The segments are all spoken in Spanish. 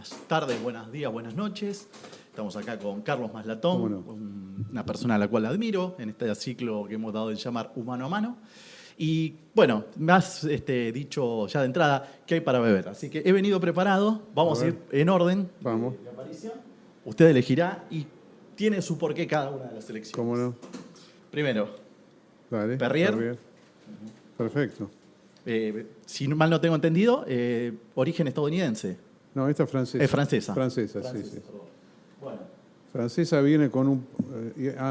buenas tardes, buenos días, buenas noches. Estamos acá con Carlos Maslatón, No? una persona a la cual admiro en este ciclo que hemos dado de llamar Humano a Mano. Y bueno, me has dicho ya de entrada qué hay para beber. Así que he venido preparado, vamos a ir en orden. Vamos. De aparición. Usted elegirá y tiene su porqué cada una de las elecciones. ¿Cómo no? Primero, Dale. Perrier. Perfecto. Si mal no tengo entendido, origen estadounidense. No, esta es francesa. Es francesa. Francesa, sí. Perdón. Bueno, Francesa viene con un...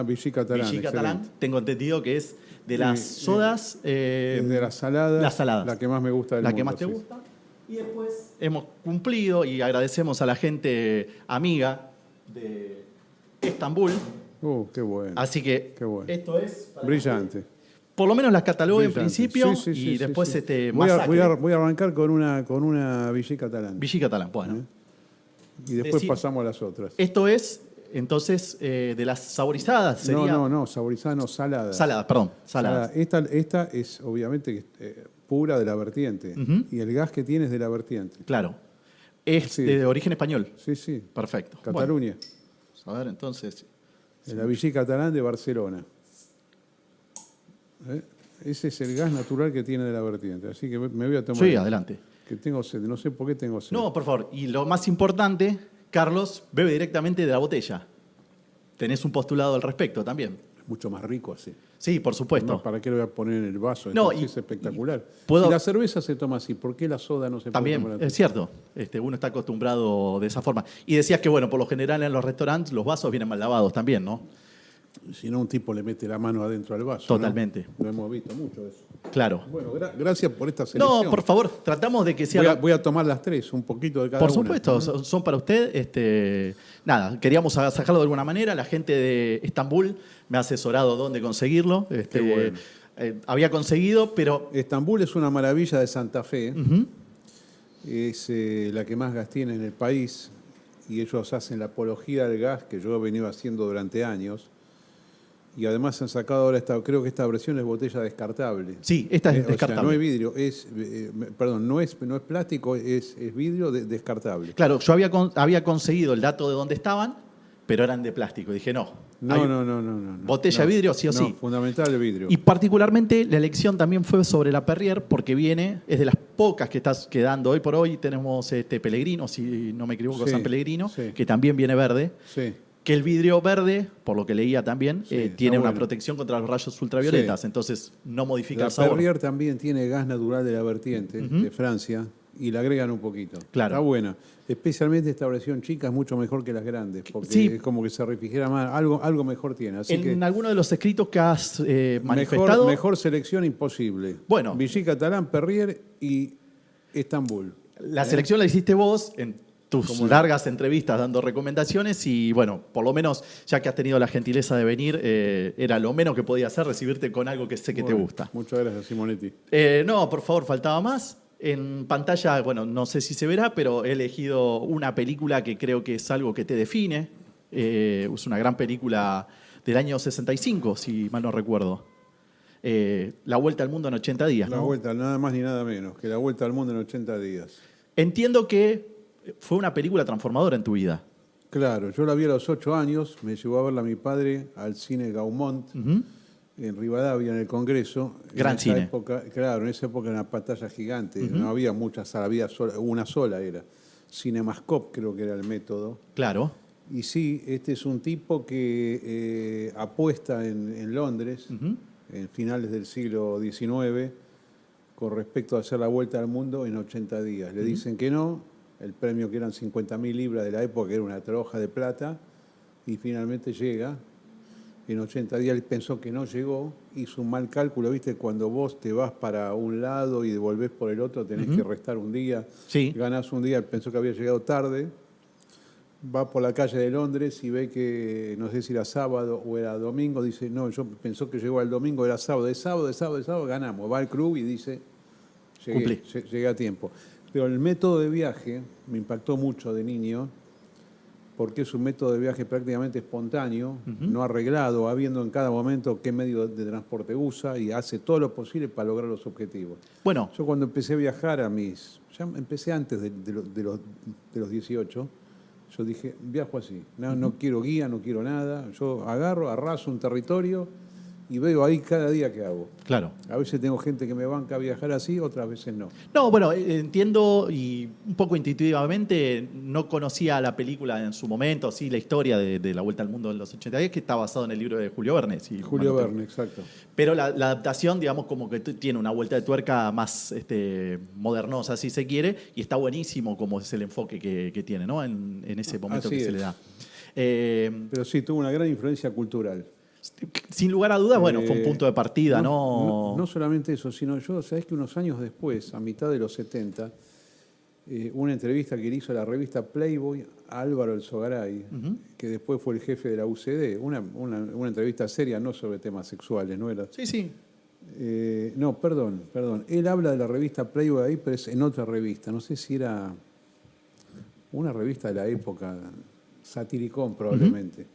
Vichy Catalán. Vichy Catalán, excelente. tengo entendido que es de las sodas... Es de las saladas. Las saladas. La que más me gusta del La mundo. que más te sí. gusta. Y después hemos cumplido y agradecemos a la gente amiga de Estambul. Qué bueno. Así que Qué bueno. esto es... para Brillante. que por lo menos las catalogue en Brillante. principio Sí, sí, y sí, después sí. más Voy a arrancar con una Vichy Catalán. Vichy Catalán, bueno. Y después Decí- pasamos a las otras. Esto es, entonces, de las saborizadas. Sería... No, saborizada no, salada. Saladas, perdón. Saladas. Esta es obviamente pura de la vertiente. Ujú. Y el gas que tiene es de la vertiente. Claro. Es Sí. de origen español. Sí, sí. Perfecto. Cataluña. Bueno, a ver, entonces. De la Vichy Catalán de Barcelona. Ese es el gas natural que tiene de la vertiente. Así que me voy a tomar. Sí, adelante. Que tengo sed. No sé por qué tengo sed. No, por favor. Y lo más importante, Carlos, bebe directamente de la botella. Tenés un postulado al respecto también. Es mucho más rico así. Sí, por supuesto. No, ¿para qué lo voy a poner en el vaso? No, Esto y- es espectacular. puedo- Si la cerveza se toma así, ¿por qué la soda no se También, puede tomar es así? cierto. Uno está acostumbrado de esa forma. Y decías que, bueno, por lo general en los restaurantes los vasos vienen mal lavados también, ¿no? Si no, un tipo le mete la mano adentro al vaso. Totalmente. ¿No? Lo hemos visto mucho eso. Claro. Bueno, gracias por esta selección. No, por favor, tratamos de que sea... Voy a tomar las tres, un poquito de cada Por una. supuesto, son para usted. Nada, queríamos sacarlo de alguna manera. La gente de Estambul me ha asesorado dónde conseguirlo. Qué bueno. Había conseguido, pero... Estambul es una maravilla de Santa Fe. Ujú. Es la que más gas tiene en el país. Y ellos hacen la apología del gas que yo he venido haciendo durante años. Y además han sacado ahora creo que esta versión es botella descartable. Sí, esta es O sea, descartable. no es vidrio, perdón, no es plástico, es vidrio descartable. Claro, yo había conseguido el dato de dónde estaban, pero eran de plástico. Dije, no. No. Botella de vidrio, sí o sí. No, fundamental el vidrio. Y particularmente la elección también fue sobre la Perrier, porque es de las pocas que estás quedando hoy por hoy. Tenemos Pellegrino, si no me equivoco, Sí, San Pellegrino, sí. que también viene verde. Sí. Que el vidrio verde, por lo que leía también, Sí, está tiene una bueno. protección contra los rayos ultravioletas, Sí. entonces no modifica La el sabor. Perrier también tiene gas natural de la vertiente de Francia y le agregan un poquito. Claro. Está buena. Especialmente esta versión chica es mucho mejor que las grandes, porque Sí. es como que se refrigera más. Algo mejor tiene. Así En que alguno de los escritos que has manifestado, mejor selección imposible. Bueno. Vichy Catalán, Perrier y Estambul. la selección la hiciste vos en tus ¿Cómo no? largas entrevistas dando recomendaciones y bueno, por lo menos ya que has tenido la gentileza de venir, era lo menos que podía hacer recibirte con algo que sé que te Bueno, gusta. Muchas gracias, Simonetti. No, por favor, faltaba más. En pantalla, bueno, no sé si se verá, pero he elegido una película que creo que es algo que te define. Es una gran película del año 65, si mal no recuerdo. La Vuelta al Mundo en 80 días, La ¿no? vuelta, nada más ni nada menos, que la vuelta al mundo en 80 días. Entiendo que fue una película transformadora en tu vida. Claro, yo la vi a los 8 años, me llevó a verla mi padre al cine Gaumont, Ujú. en Rivadavia, en el Congreso. Gran En esa cine. época, claro, en esa época era una pantalla gigante, no había muchas salas, había una sola era. Cinemascope creo que era el método. Claro. Y sí, este es un tipo que apuesta en Londres, Ujú. en finales del siglo XIX, con respecto a hacer la vuelta al mundo en 80 días. Le dicen que no, el premio que eran 50.000 libras de la época, que era una troja de plata, y finalmente llega. En 80 días él pensó que no llegó, hizo un mal cálculo, ¿viste? Cuando vos te vas para un lado y devolvés por el otro, tenés que restar un día, Sí. ganás un día, él pensó que había llegado tarde, va por la calle de Londres y ve que, no sé si era sábado o era domingo, dice, no, yo pensó que llegó el domingo, era sábado, de sábado, ganamos. Va al club y dice, llegué a tiempo. Pero el método de viaje me impactó mucho de niño, porque es un método de viaje prácticamente espontáneo, no arreglado, va viendo en cada momento qué medio de transporte usa y hace todo lo posible para lograr los objetivos. Bueno, Yo cuando empecé a viajar ya empecé antes de los 18, yo dije, viajo así, no quiero guía, no quiero nada, yo agarro, arraso un territorio y veo ahí cada día que hago. claro. A veces tengo gente que me banca a viajar así, otras veces no. No, bueno, entiendo y un poco intuitivamente no conocía la película en su momento, sí, la historia de la Vuelta al Mundo en los 80, que está basado en el libro de Julio Verne. Si Julio mal no Verne, exacto. Pero la adaptación, digamos, como que tiene una vuelta de tuerca más modernosa, si se quiere, y está buenísimo como es el enfoque que tiene, ¿no? En ese momento Así que se es. le da. Pero sí, tuvo una gran influencia cultural. Sin lugar a dudas, bueno, fue un punto de partida, No solamente eso, sino yo, sabés que unos años después, a mitad de los 70, una entrevista que le hizo a la revista Playboy a Álvaro Alzogaray, que después fue el jefe de la UCD, una entrevista seria, no sobre temas sexuales, ¿no era? Sí, sí. No, perdón. Él habla de la revista Playboy ahí, pero es en otra revista. No sé si era una revista de la época, Satiricón probablemente.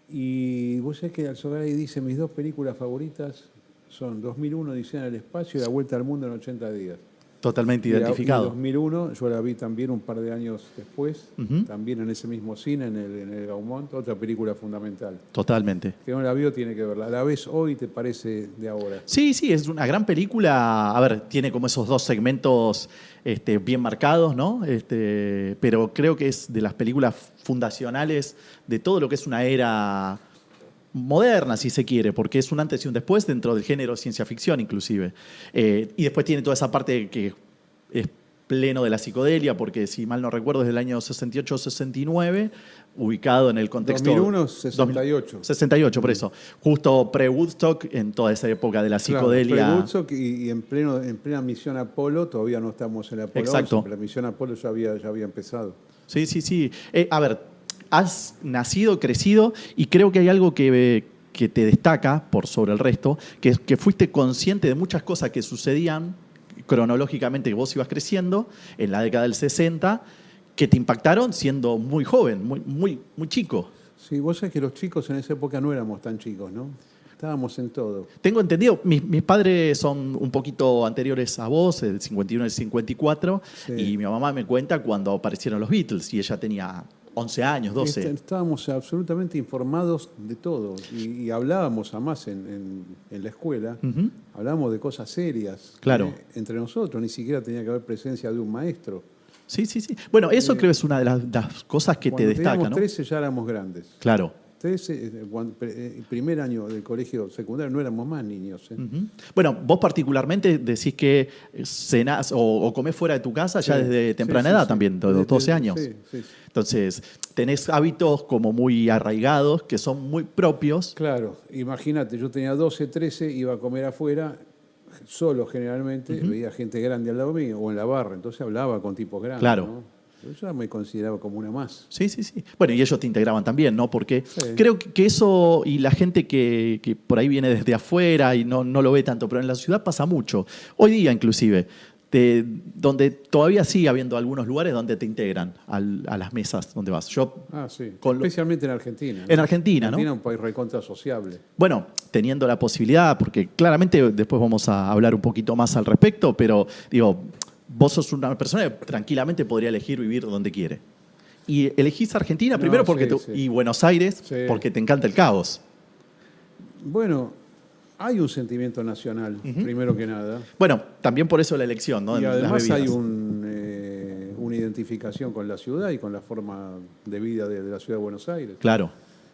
Y vos sabés que Alzogaray dice, mis dos películas favoritas son 2001, Odisea en el espacio y La Vuelta al Mundo en 80 días. Totalmente Y identificado. 2001, yo la vi también un par de años después, también en ese mismo cine, en el Gaumont, otra película fundamental. Totalmente. Que no la vio, tiene que verla. La ves hoy, te parece de ahora. Sí, sí, es una gran película. A ver, tiene como esos dos segmentos bien marcados, ¿no? Pero creo que es de las películas fundacionales de todo lo que es una era moderna, si se quiere, porque es un antes y un después dentro del género ciencia ficción, inclusive. Y después tiene toda esa parte que es pleno de la psicodelia, porque si mal no recuerdo, es del año 68 o 69, ubicado en el contexto... 2001, 68. 68, por eso. Justo pre-Woodstock, en toda esa época de la psicodelia. Claro, pre-Woodstock y en plena misión Apolo, todavía no estamos en la Apolo 11, Exacto. pero la misión Apolo ya había empezado. Sí, sí, sí. A ver, has nacido, crecido, y creo que hay algo que te destaca por sobre el resto, que es que fuiste consciente de muchas cosas que sucedían cronológicamente, que vos ibas creciendo en la década del 60, que te impactaron siendo muy joven, muy chico. Sí, vos sabés que los chicos en esa época no éramos tan chicos, ¿no? Estábamos en todo. Tengo entendido, mis padres son un poquito anteriores a vos, el 51 y el 54, Sí. y mi mamá me cuenta cuando aparecieron los Beatles, y ella tenía 11 años, 12. Estábamos absolutamente informados de todo y hablábamos además en la escuela, hablábamos de cosas serias Claro. Entre nosotros, ni siquiera tenía que haber presencia de un maestro. Sí, sí, sí. Bueno, eso creo que es una de las cosas que te Cuando destaca, teníamos ¿no? 13 ya éramos grandes. Claro. 13, el primer año del colegio secundario no éramos más niños. Ujú. Bueno, vos particularmente decís que cenás o comés fuera de tu casa ya Sí, desde sí, temprana sí, edad sí. también, de los 12 años. Sí, sí, sí. Entonces, tenés hábitos como muy arraigados, que son muy propios. Claro, imagínate, yo tenía 12, 13, iba a comer afuera, solo generalmente, veía gente grande al lado mío o en la barra, entonces hablaba con tipos grandes. Claro. ¿no? Yo ya me consideraba como una más. Sí, sí, sí. Bueno, y ellos te integraban también, ¿no? Porque Sí. creo que eso, y la gente que por ahí viene desde afuera y no lo ve tanto, pero en la ciudad pasa mucho. Hoy día, inclusive, donde todavía sigue habiendo algunos lugares donde te integran a las mesas donde vas. Yo, Sí. con lo- Especialmente en Argentina. En Argentina, ¿no? Argentina es un país recontra sociable. bueno, teniendo la posibilidad, porque claramente después vamos a hablar un poquito más al respecto, pero digo, vos sos una persona que tranquilamente podría elegir vivir donde quiere. Y elegís Argentina No, primero porque sí, sí. y Buenos Aires Sí. porque te encanta el caos. Bueno, hay un sentimiento nacional, primero que nada. Bueno, también por eso la elección, ¿no? Y En las además hay bebidas. una identificación con la ciudad y con la forma de vida de la ciudad de Buenos Aires. Claro.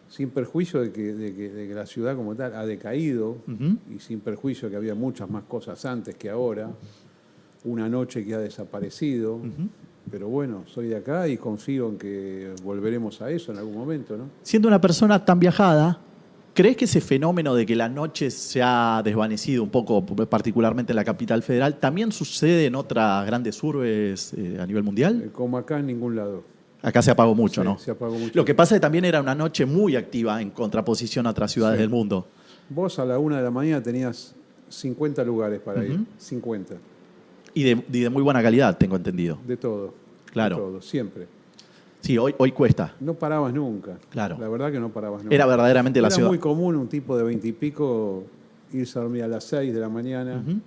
Sin perjuicio de que la ciudad como tal ha decaído y sin perjuicio de que había muchas más cosas antes que ahora, una noche que ha desaparecido, pero bueno, soy de acá y confío en que volveremos a eso en algún momento, ¿no? Siendo una persona tan viajada, ¿crees que ese fenómeno de que la noche se ha desvanecido un poco, particularmente en la capital federal, también sucede en otras grandes urbes a nivel mundial? Como acá en ningún lado. Acá se apagó mucho, Sí, ¿no? se apagó mucho. Lo que pasa es que también era una noche muy activa en contraposición a otras ciudades Sí. del mundo. Vos a la 1 de la mañana tenías 50 lugares para ir, 50, Y de muy buena calidad, tengo entendido. de todo. Claro. De todo, siempre. Sí, hoy cuesta. No parabas nunca. Claro. La verdad que no parabas nunca. Era verdaderamente la Era ciudad. muy común un tipo de 20 y pico irse a dormir a las 6 de la mañana Ujú.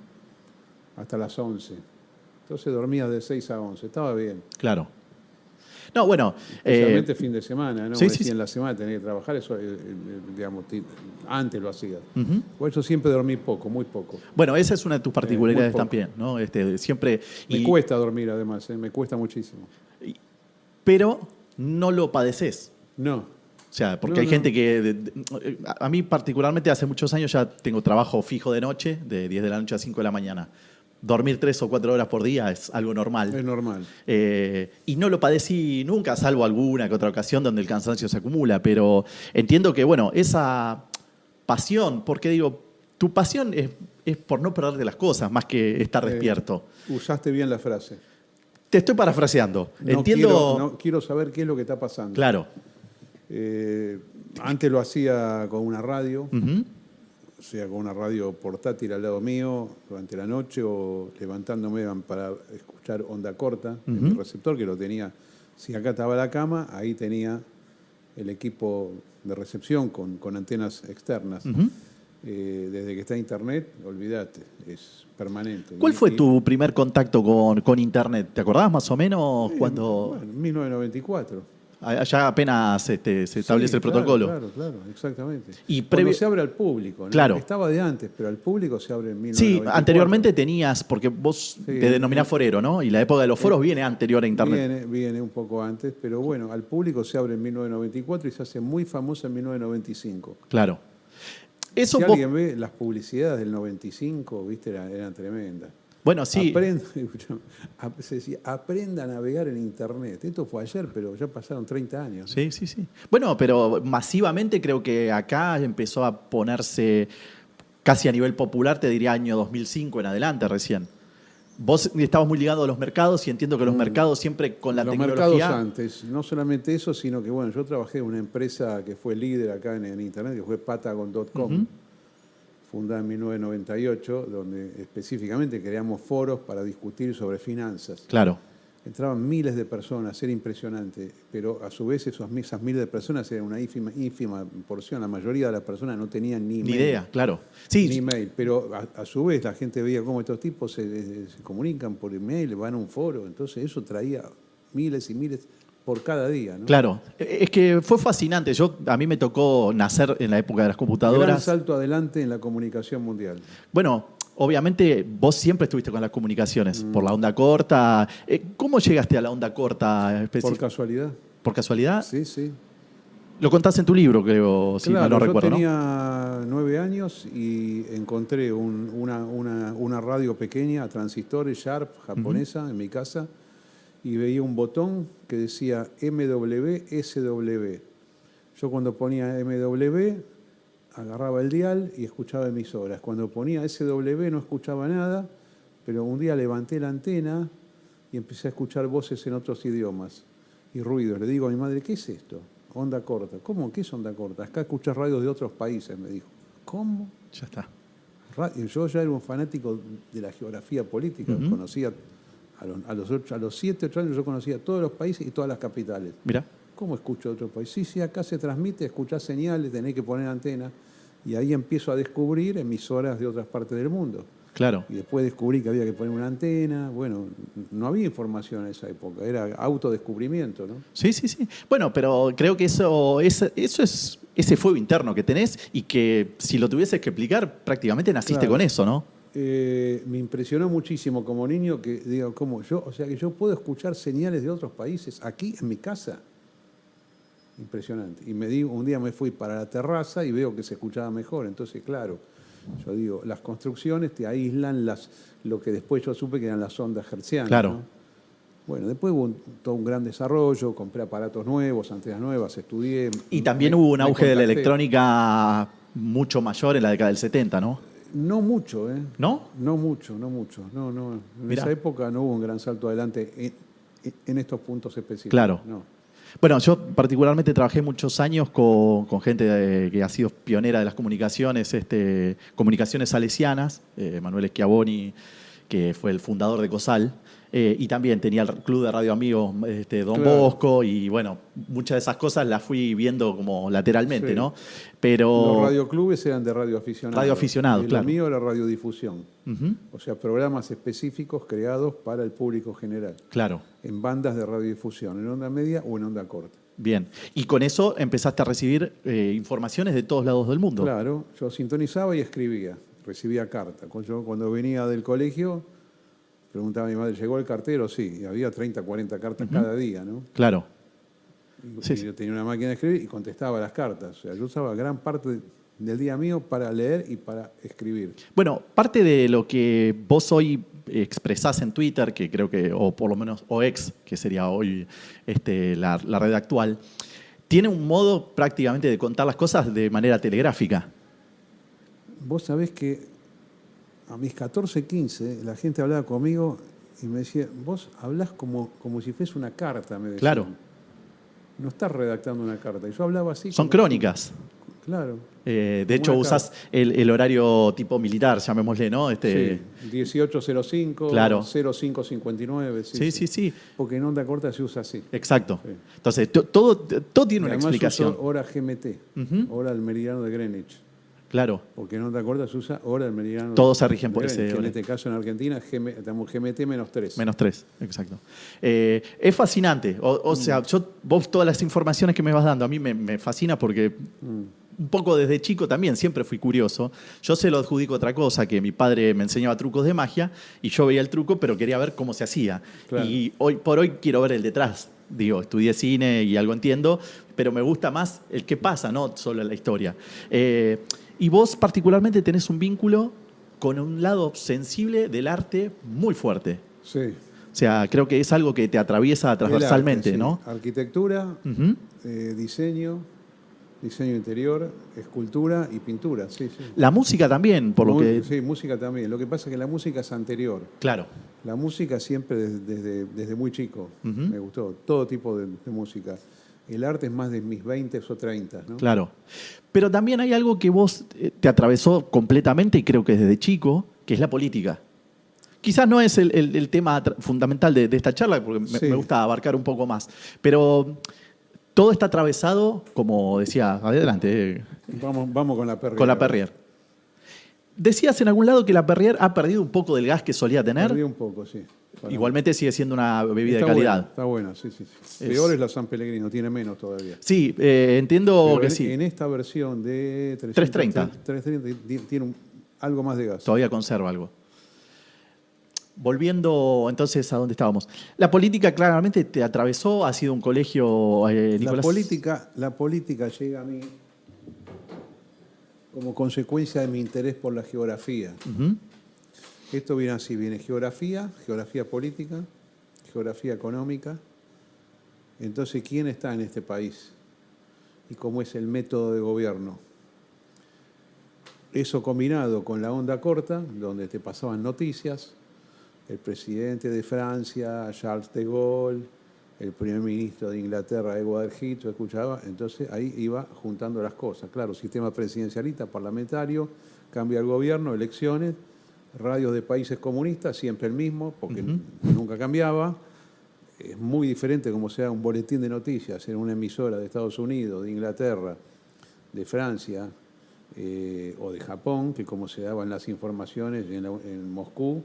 hasta las 11. Entonces dormías de 6 a 11. Estaba bien. Claro. No, bueno. Especialmente fin de semana, ¿no? Sí, Si sí, sí. en la semana tenés que trabajar, eso, digamos, antes lo hacías. Ujú. Por eso siempre dormí poco, muy poco. Bueno, esa es una de tus particularidades poco. también, ¿no? Siempre. Me cuesta dormir, además, me cuesta muchísimo. Pero no lo padeces. No. O sea, porque No, hay no. gente que. A mí, particularmente, hace muchos años ya tengo trabajo fijo de noche, de 10 de la noche a 5 de la mañana. Dormir 3 o 4 horas por día es algo normal. Es normal. Y no lo padecí nunca, salvo alguna que otra ocasión donde el cansancio se acumula. Pero entiendo que, bueno, esa pasión, porque digo, tu pasión es por no perderte las cosas, más que estar despierto. Usaste bien la frase. Te estoy parafraseando. Entiendo. Quiero saber qué es lo que está pasando. Claro. Antes lo hacía con una radio, Ujú. o sea, con una radio portátil al lado mío durante la noche o levantándome para escuchar onda corta en mi receptor, que lo tenía. Si acá estaba la cama, ahí tenía el equipo de recepción con antenas externas. Ujú. Desde que está Internet, olvídate, es permanente. ¿Cuál fue tu primer contacto con Internet? ¿Te acordás más o menos cuando Bueno, en 1994. allá apenas se establece Sí, el protocolo? Claro, exactamente. Y Cuando se abre al público, ¿no? Claro. Estaba de antes, pero al público se abre en Sí, 1994. anteriormente tenías, porque vos te denominás forero, ¿no? Y la época de los foros viene anterior a Internet. Viene un poco antes, pero bueno, al público se abre en 1994 y se hace muy famosa en 1995. Claro. Eso Si vos- alguien ve las publicidades del 95, viste, eran tremendas. Bueno, sí. Se decía, aprenda a navegar en Internet. Esto fue ayer, pero ya pasaron 30 años. Sí, sí, sí. Bueno, pero masivamente creo que acá empezó a ponerse casi a nivel popular, te diría año 2005 en adelante recién. Vos estabas muy ligado a los mercados y entiendo que los mercados siempre con la Los tecnología... mercados antes, no solamente eso, sino que bueno, yo trabajé en una empresa que fue líder acá en Internet, que fue Patagon.com, fundada en 1998, donde específicamente creamos foros para discutir sobre finanzas. Claro, Entraban miles de personas, era impresionante, pero a su vez esas miles de personas eran una ínfima porción, la mayoría de las personas no tenían ni ni email. idea, claro. Sí, Ni email, pero a su vez la gente veía cómo estos tipos se comunican por email, van a un foro, entonces eso traía miles y miles por cada día, ¿no? claro. Es que fue fascinante. A mí me tocó nacer en la época de las Gran computadoras. salto adelante en la comunicación mundial. Bueno, obviamente vos siempre estuviste con las comunicaciones, por la onda corta. ¿Cómo llegaste a la onda corta Por específica? casualidad. ¿Por casualidad? Sí, sí. Lo contás en tu libro, creo, si mal no yo recuerdo, ¿no? tenía 9 años y encontré una radio pequeña, transistores Sharp, japonesa, en mi casa, y veía un botón que decía MWSW. Yo cuando ponía MW, agarraba el dial y escuchaba emisoras. Cuando ponía SW no escuchaba nada, pero un día levanté la antena y empecé a escuchar voces en otros idiomas y ruidos. Le digo a mi madre, ¿qué es esto? Onda corta. ¿Cómo? ¿Qué es onda corta? Acá escuchas radios de otros países, me dijo. ¿Cómo? Ya está. Yo ya era un fanático de la geografía política, conocía a los 7, 8 años yo conocía todos los países y todas las capitales. Mira. ¿Cómo escucho otro país? Sí, acá se transmite, escuchás señales, tenés que poner antena. Y ahí empiezo a descubrir emisoras de otras partes del mundo. Claro. Y después descubrí que había que poner una antena. Bueno, no había información en esa época, era autodescubrimiento, ¿no? Sí, sí, sí. Bueno, pero creo que eso es ese fuego interno que tenés y que si lo tuvieses que explicar, prácticamente naciste Claro. con eso, ¿no? Me impresionó muchísimo como niño que digo, ¿cómo? O sea que yo puedo escuchar señales de otros países aquí en mi casa. Impresionante. Y un día me fui para la terraza y veo que se escuchaba mejor. Entonces, claro, yo digo, las construcciones te aíslan lo que después yo supe que eran las ondas hertzianas. Claro. ¿no? Bueno, después hubo todo un gran desarrollo, compré aparatos nuevos, antenas nuevas, estudié. Y también me- hubo un me auge de la contacté. electrónica mucho mayor en la década del 70, ¿no? No mucho, ¿eh? ¿No? No mucho. No. En Mirá. esa época no hubo un gran salto adelante en estos puntos específicos. Claro. No. Bueno, yo particularmente trabajé muchos años con gente que ha sido pionera de las comunicaciones, comunicaciones salesianas, Manuel Schiavoni, que fue el fundador de COSAL. Y también tenía el club de radio amigos Don Claro. Bosco y bueno, muchas de esas cosas las fui viendo como lateralmente, Sí. ¿no? Los Pero radioclubes eran de radioaficionados. radioaficionados, Y claro. lo mío era radiodifusión. Ujú, O sea, programas específicos creados para el público general. claro, En bandas de radiodifusión, en onda media o en onda corta. bien. Y con eso empezaste a recibir informaciones de todos lados del mundo. Claro, yo sintonizaba y escribía. Recibía carta. Yo cuando venía del colegio, preguntaba a mi madre, ¿llegó el cartero? Sí, y había 30, 40 cartas cada día, ¿no? Claro. Y Sí, sí. yo tenía una máquina de escribir y contestaba las cartas. O sea, yo usaba gran parte del día mío para leer y para escribir. Bueno, parte de lo que vos hoy expresás en Twitter, que creo que, o por lo menos, o X, que sería hoy la red actual, tiene un modo prácticamente de contar las cosas de manera telegráfica. Vos sabés que a mis 14, 15, la gente hablaba conmigo y me decía, vos hablás como si fuese una carta, me decían. Claro. No estás redactando una carta. Y yo hablaba así. Son como crónicas. Claro. De Como hecho, una usás carta. el horario tipo militar, llamémosle, ¿no? Sí, 18:05, Claro. 05:59. Sí, sí, sí. Porque en onda corta se usa así. Exacto. Sí. Entonces, todo tiene Y una además explicación. uso hora GMT, Ujú. hora del meridiano de Greenwich. Claro. Porque en onda corta se usa hora del meridiano Todos se rigen por de ese Greenwich, que en horario. este caso en Argentina estamos GMT -3. -3, exacto. Es fascinante. O sea, vos todas las informaciones que me vas dando, a mí me fascina porque un poco desde chico también siempre fui curioso. Yo se lo adjudico a otra cosa, que mi padre me enseñaba trucos de magia y yo veía el truco, pero quería ver cómo se hacía. Claro. Y hoy por hoy quiero ver el detrás. Digo, estudié cine y algo entiendo, pero me gusta más el qué pasa, no solo la historia. Y vos particularmente tenés un vínculo con un lado sensible del arte muy fuerte. Sí. O sea, creo que es algo que te atraviesa transversalmente, El arte, ¿no? sí. Arquitectura, Ujú. diseño interior, escultura y pintura. Sí, sí. La música también, por lo que... Sí, música también. Lo que pasa es que la música es anterior. Claro. La música siempre desde muy chico Ujú. me gustó, todo tipo de música. El arte es más de mis 20 o 30, ¿no? Claro. Pero también hay algo que vos te atravesó completamente y creo que desde chico, que es la política. Quizás no es el tema fundamental de esta charla, porque Sí. me gusta abarcar un poco más. Pero todo está atravesado, como decía, adelante, Vamos con la Perrier. con la Perrier. Decías en algún lado que la Perrier ha perdido un poco del gas que solía tener. Perdí un poco, sí. Igualmente sigue siendo una bebida Está de calidad. buena, está buena, sí, sí. Peor es la San Pellegrino, tiene menos todavía. Sí, entiendo Pero que en, sí. en esta versión de 330. 330 tiene algo más de gas. Todavía conserva algo. Volviendo entonces a donde estábamos. La política claramente te atravesó, ha sido un colegio, Nicolás. La política llega a mí como consecuencia de mi interés por la geografía. Ujú. Esto viene así, viene geografía política, geografía económica. Entonces, ¿quién está en este país? ¿Y cómo es el método de gobierno? Eso combinado con la onda corta, donde te pasaban noticias, el presidente de Francia, Charles de Gaulle, el primer ministro de Inglaterra, Edward Heath, yo escuchaba, entonces ahí iba juntando las cosas. Claro, sistema presidencialista, parlamentario, cambia el gobierno, elecciones, radios de países comunistas, siempre el mismo, porque nunca cambiaba. Es muy diferente como sea un boletín de noticias en una emisora de Estados Unidos, de Inglaterra, de Francia o de Japón, que como se daban las informaciones en Moscú,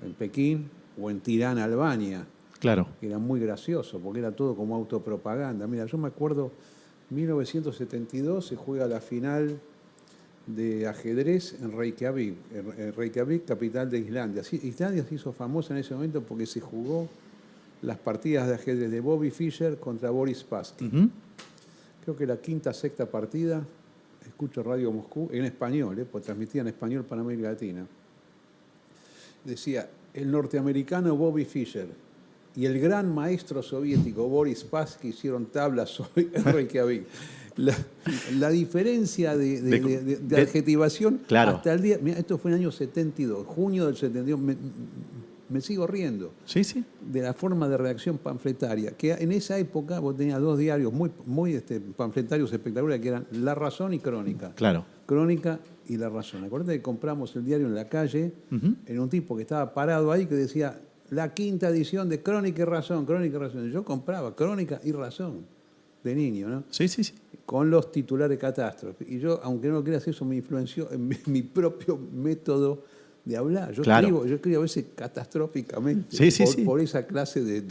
en Pekín o en Tirán, Albania. Claro. Que era muy gracioso, porque era todo como autopropaganda. Mira, yo me acuerdo, 1972 se juega la final de ajedrez en Reykjavik, capital de Islandia. Islandia se hizo famosa en ese momento porque se jugó las partidas de ajedrez de Bobby Fischer contra Boris Spassky. Ujú. Creo que la quinta, sexta partida, escucho Radio Moscú, en español, pues transmitía en español para América Latina. Decía, el norteamericano Bobby Fischer y el gran maestro soviético Boris Spassky hicieron tablas hoy en Reykjavik. La diferencia de adjetivación claro. hasta el día... Mira, esto fue en el año 72, junio del 72. Me sigo riendo Sí, sí. de la forma de redacción panfletaria, que en esa época vos tenías dos diarios muy panfletarios espectaculares, que eran La Razón y Crónica. Claro. Crónica y La Razón. Acuérdate que compramos el diario en la calle, Ujú. en un tipo que estaba parado ahí que decía, la quinta edición de Crónica y Razón, Crónica y Razón. Yo compraba Crónica y Razón de niño, ¿no? Sí, sí, sí. Con los titulares catástrofe. Y yo, aunque no lo creas, eso me influenció en mi propio método de hablar. Claro. Yo escribo a veces catastróficamente Sí, sí, sí. por esa clase de...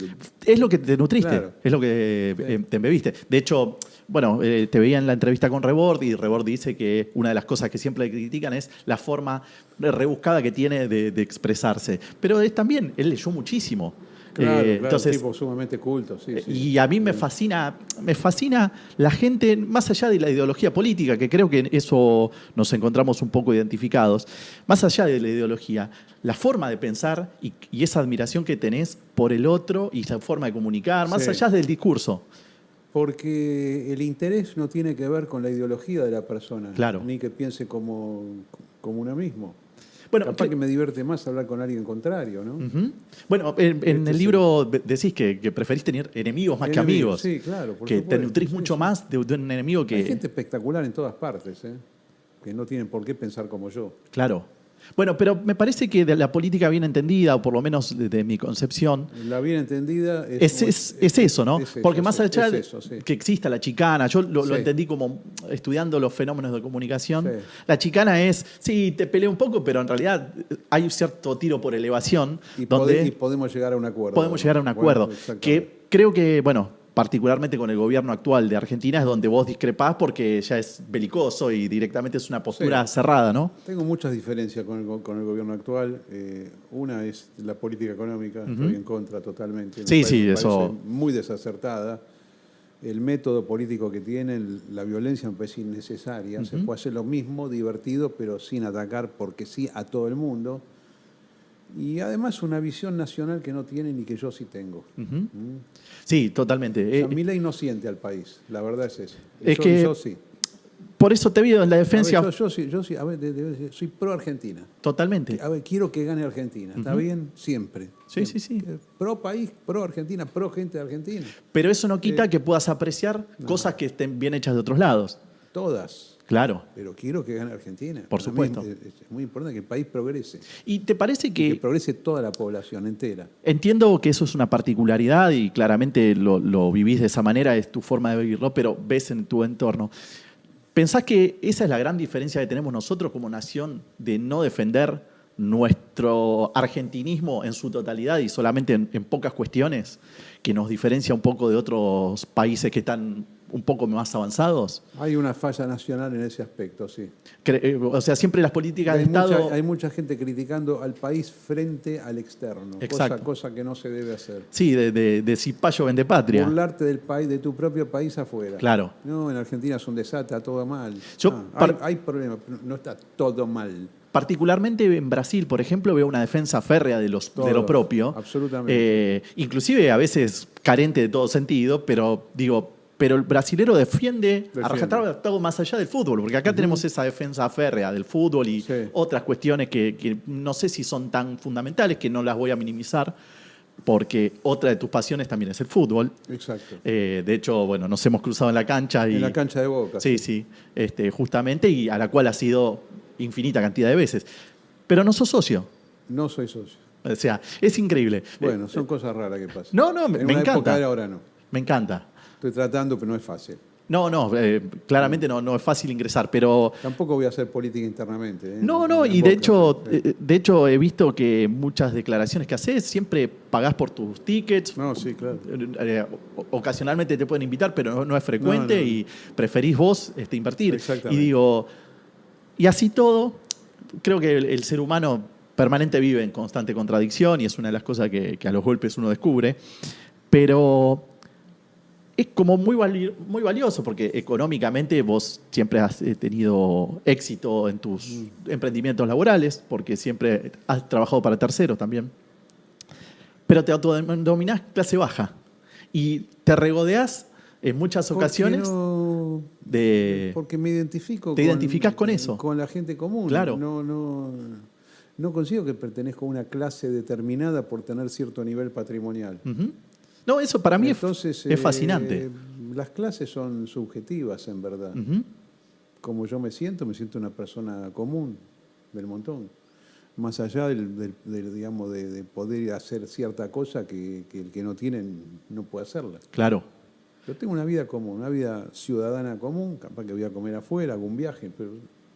Es lo que te nutriste, Claro. es lo que Sí. te embebiste. De hecho, bueno, te veía en la entrevista con Rebord y Rebord dice que una de las cosas que siempre le critican es la forma rebuscada que tiene de expresarse. Pero es también, él leyó muchísimo. Claro, Entonces, tipo sumamente culto, sí, sí. y a mí me fascina la gente, más allá de la ideología política, que creo que en eso nos encontramos un poco identificados, más allá de la ideología, la forma de pensar y esa admiración que tenés por el otro y esa forma de comunicar, más Sí. allá del discurso. Porque el interés no tiene que ver con la ideología de la persona, Claro. ni que piense como uno mismo. Bueno, Capaz que me divierte más hablar con alguien contrario, ¿no? Ujú. Bueno, en el sí. libro decís que preferís tener enemigos más que amigos. Sí, claro, por que te supuesto, nutrís sí, mucho sí. más de un enemigo que... Hay gente espectacular en todas partes, ¿eh? Que no tienen por qué pensar como yo. Claro. Bueno, pero me parece que de la política bien entendida, o por lo menos de mi concepción, La bien entendida es eso, ¿no? es eso, Porque más sí, allá es de eso, sí. que exista la chicana, yo lo Sí. entendí como estudiando los fenómenos de comunicación, Sí. la chicana es, sí, te peleo un poco, pero en realidad hay un cierto tiro por elevación Y donde podemos llegar a un acuerdo. podemos llegar a un acuerdo. Bueno, exactamente. Que creo que, bueno, particularmente con el gobierno actual de Argentina es donde vos discrepás porque ya es belicoso y directamente es una postura Sí. cerrada, ¿no? Tengo muchas diferencias con el gobierno actual. Una es la política económica, estoy en contra totalmente. Sí, Me sí, parece eso. muy desacertada. El método político que tienen, la violencia me parece innecesaria. Se puede hacer lo mismo, divertido, pero sin atacar porque sí a todo el mundo. Y además una visión nacional que no tienen y que yo sí tengo. Sí, totalmente. O sea, Milei no siente al país, la verdad es eso. Es que yo sí. por eso te veo en la A ver, defensa yo sí, a ver, soy pro Argentina. totalmente. A ver, quiero que gane Argentina, ¿está bien? Siempre. Sí, siempre. sí, sí. Pro país, pro Argentina, pro gente de Argentina. Pero eso no quita que puedas apreciar cosas que estén bien hechas de otros lados. Todas. Claro. Pero quiero que gane Argentina. Por Para mí supuesto. es muy importante que el país progrese. ¿Y te parece Que que progrese toda la población entera. entiendo que eso es una particularidad y claramente lo vivís de esa manera, es tu forma de vivirlo, pero ves en tu entorno? ¿Pensás que esa es la gran diferencia que tenemos nosotros como nación de no defender nuestro argentinismo en su totalidad y solamente en pocas cuestiones, que nos diferencia un poco de otros países que están un poco más avanzados? Hay una falla nacional en ese aspecto, sí. O sea, siempre las políticas de Hay Estado... hay mucha gente criticando al país frente al externo. Exacto. Cosa que no se debe hacer. Sí, de cipayo vende patria. Burlarte del país, de tu propio país afuera. Claro. No, en Argentina es un desastre, está todo mal. Yo Hay problemas, pero no está todo mal. Particularmente en Brasil, por ejemplo, veo una defensa férrea de lo propio. Absolutamente. Inclusive a veces carente de todo sentido, pero digo, pero el brasilero defiende a rajatabla más allá del fútbol, porque acá tenemos esa defensa férrea del fútbol y otras cuestiones que no sé si son tan fundamentales, que no las voy a minimizar, porque otra de tus pasiones también es el fútbol. Exacto. De hecho, bueno, nos hemos cruzado en la cancha. En la cancha de Boca. Sí, justamente, y a la cual has ido infinita cantidad de veces. Pero no sos socio. No soy socio. O sea, es increíble. Bueno, son cosas raras que pasan. No, me en una encanta. época era, ahora no. Me encanta. Estoy tratando, pero no es fácil. No, claramente no es fácil ingresar, pero... Tampoco voy a hacer política internamente. No, y de hecho he visto que muchas declaraciones que haces siempre pagás por tus tickets. No, sí, claro. Ocasionalmente te pueden invitar, pero no es frecuente No. y preferís vos invertir. Exactamente. Y digo, y así todo, creo que el ser humano permanente vive en constante contradicción y es una de las cosas que a los golpes uno descubre, pero... es como muy valioso porque económicamente vos siempre has tenido éxito en tus emprendimientos laborales, porque siempre has trabajado para terceros también. Pero te autodenominás clase baja y te regodeás en muchas ocasiones porque me identifico. Te identificás con eso. Con la gente común. Claro. No consigo que pertenezco a una clase determinada por tener cierto nivel patrimonial. Uh-huh. No, eso para mí Entonces, es fascinante. Las clases son subjetivas, en verdad. Uh-huh. Como yo me siento una persona común del montón. más allá digamos, de poder hacer cierta cosa que el que no tiene no puede hacerla. Claro. Yo tengo una vida común, una vida ciudadana común, capaz que voy a comer afuera, algún viaje, pero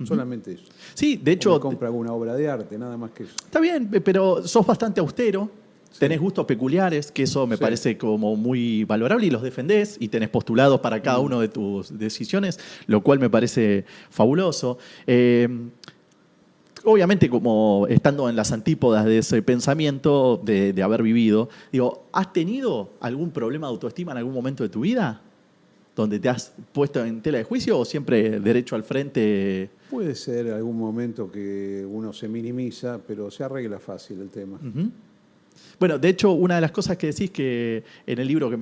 solamente eso. Sí, de O hecho, me compro alguna obra de arte, nada más que eso. está bien, pero sos bastante austero, Sí. tenés gustos peculiares, que eso me Sí. parece como muy valorable y los defendés y tenés postulados para cada una de tus decisiones, lo cual me parece fabuloso. Obviamente, como estando en las antípodas de ese pensamiento, de haber vivido, digo, ¿has tenido algún problema de autoestima en algún momento de tu vida? ¿Donde te has puesto en tela de juicio o siempre derecho al frente? Puede ser algún momento que uno se minimiza, pero se arregla fácil el tema. Ujú. Bueno, de hecho, una de las cosas que decís que en el libro que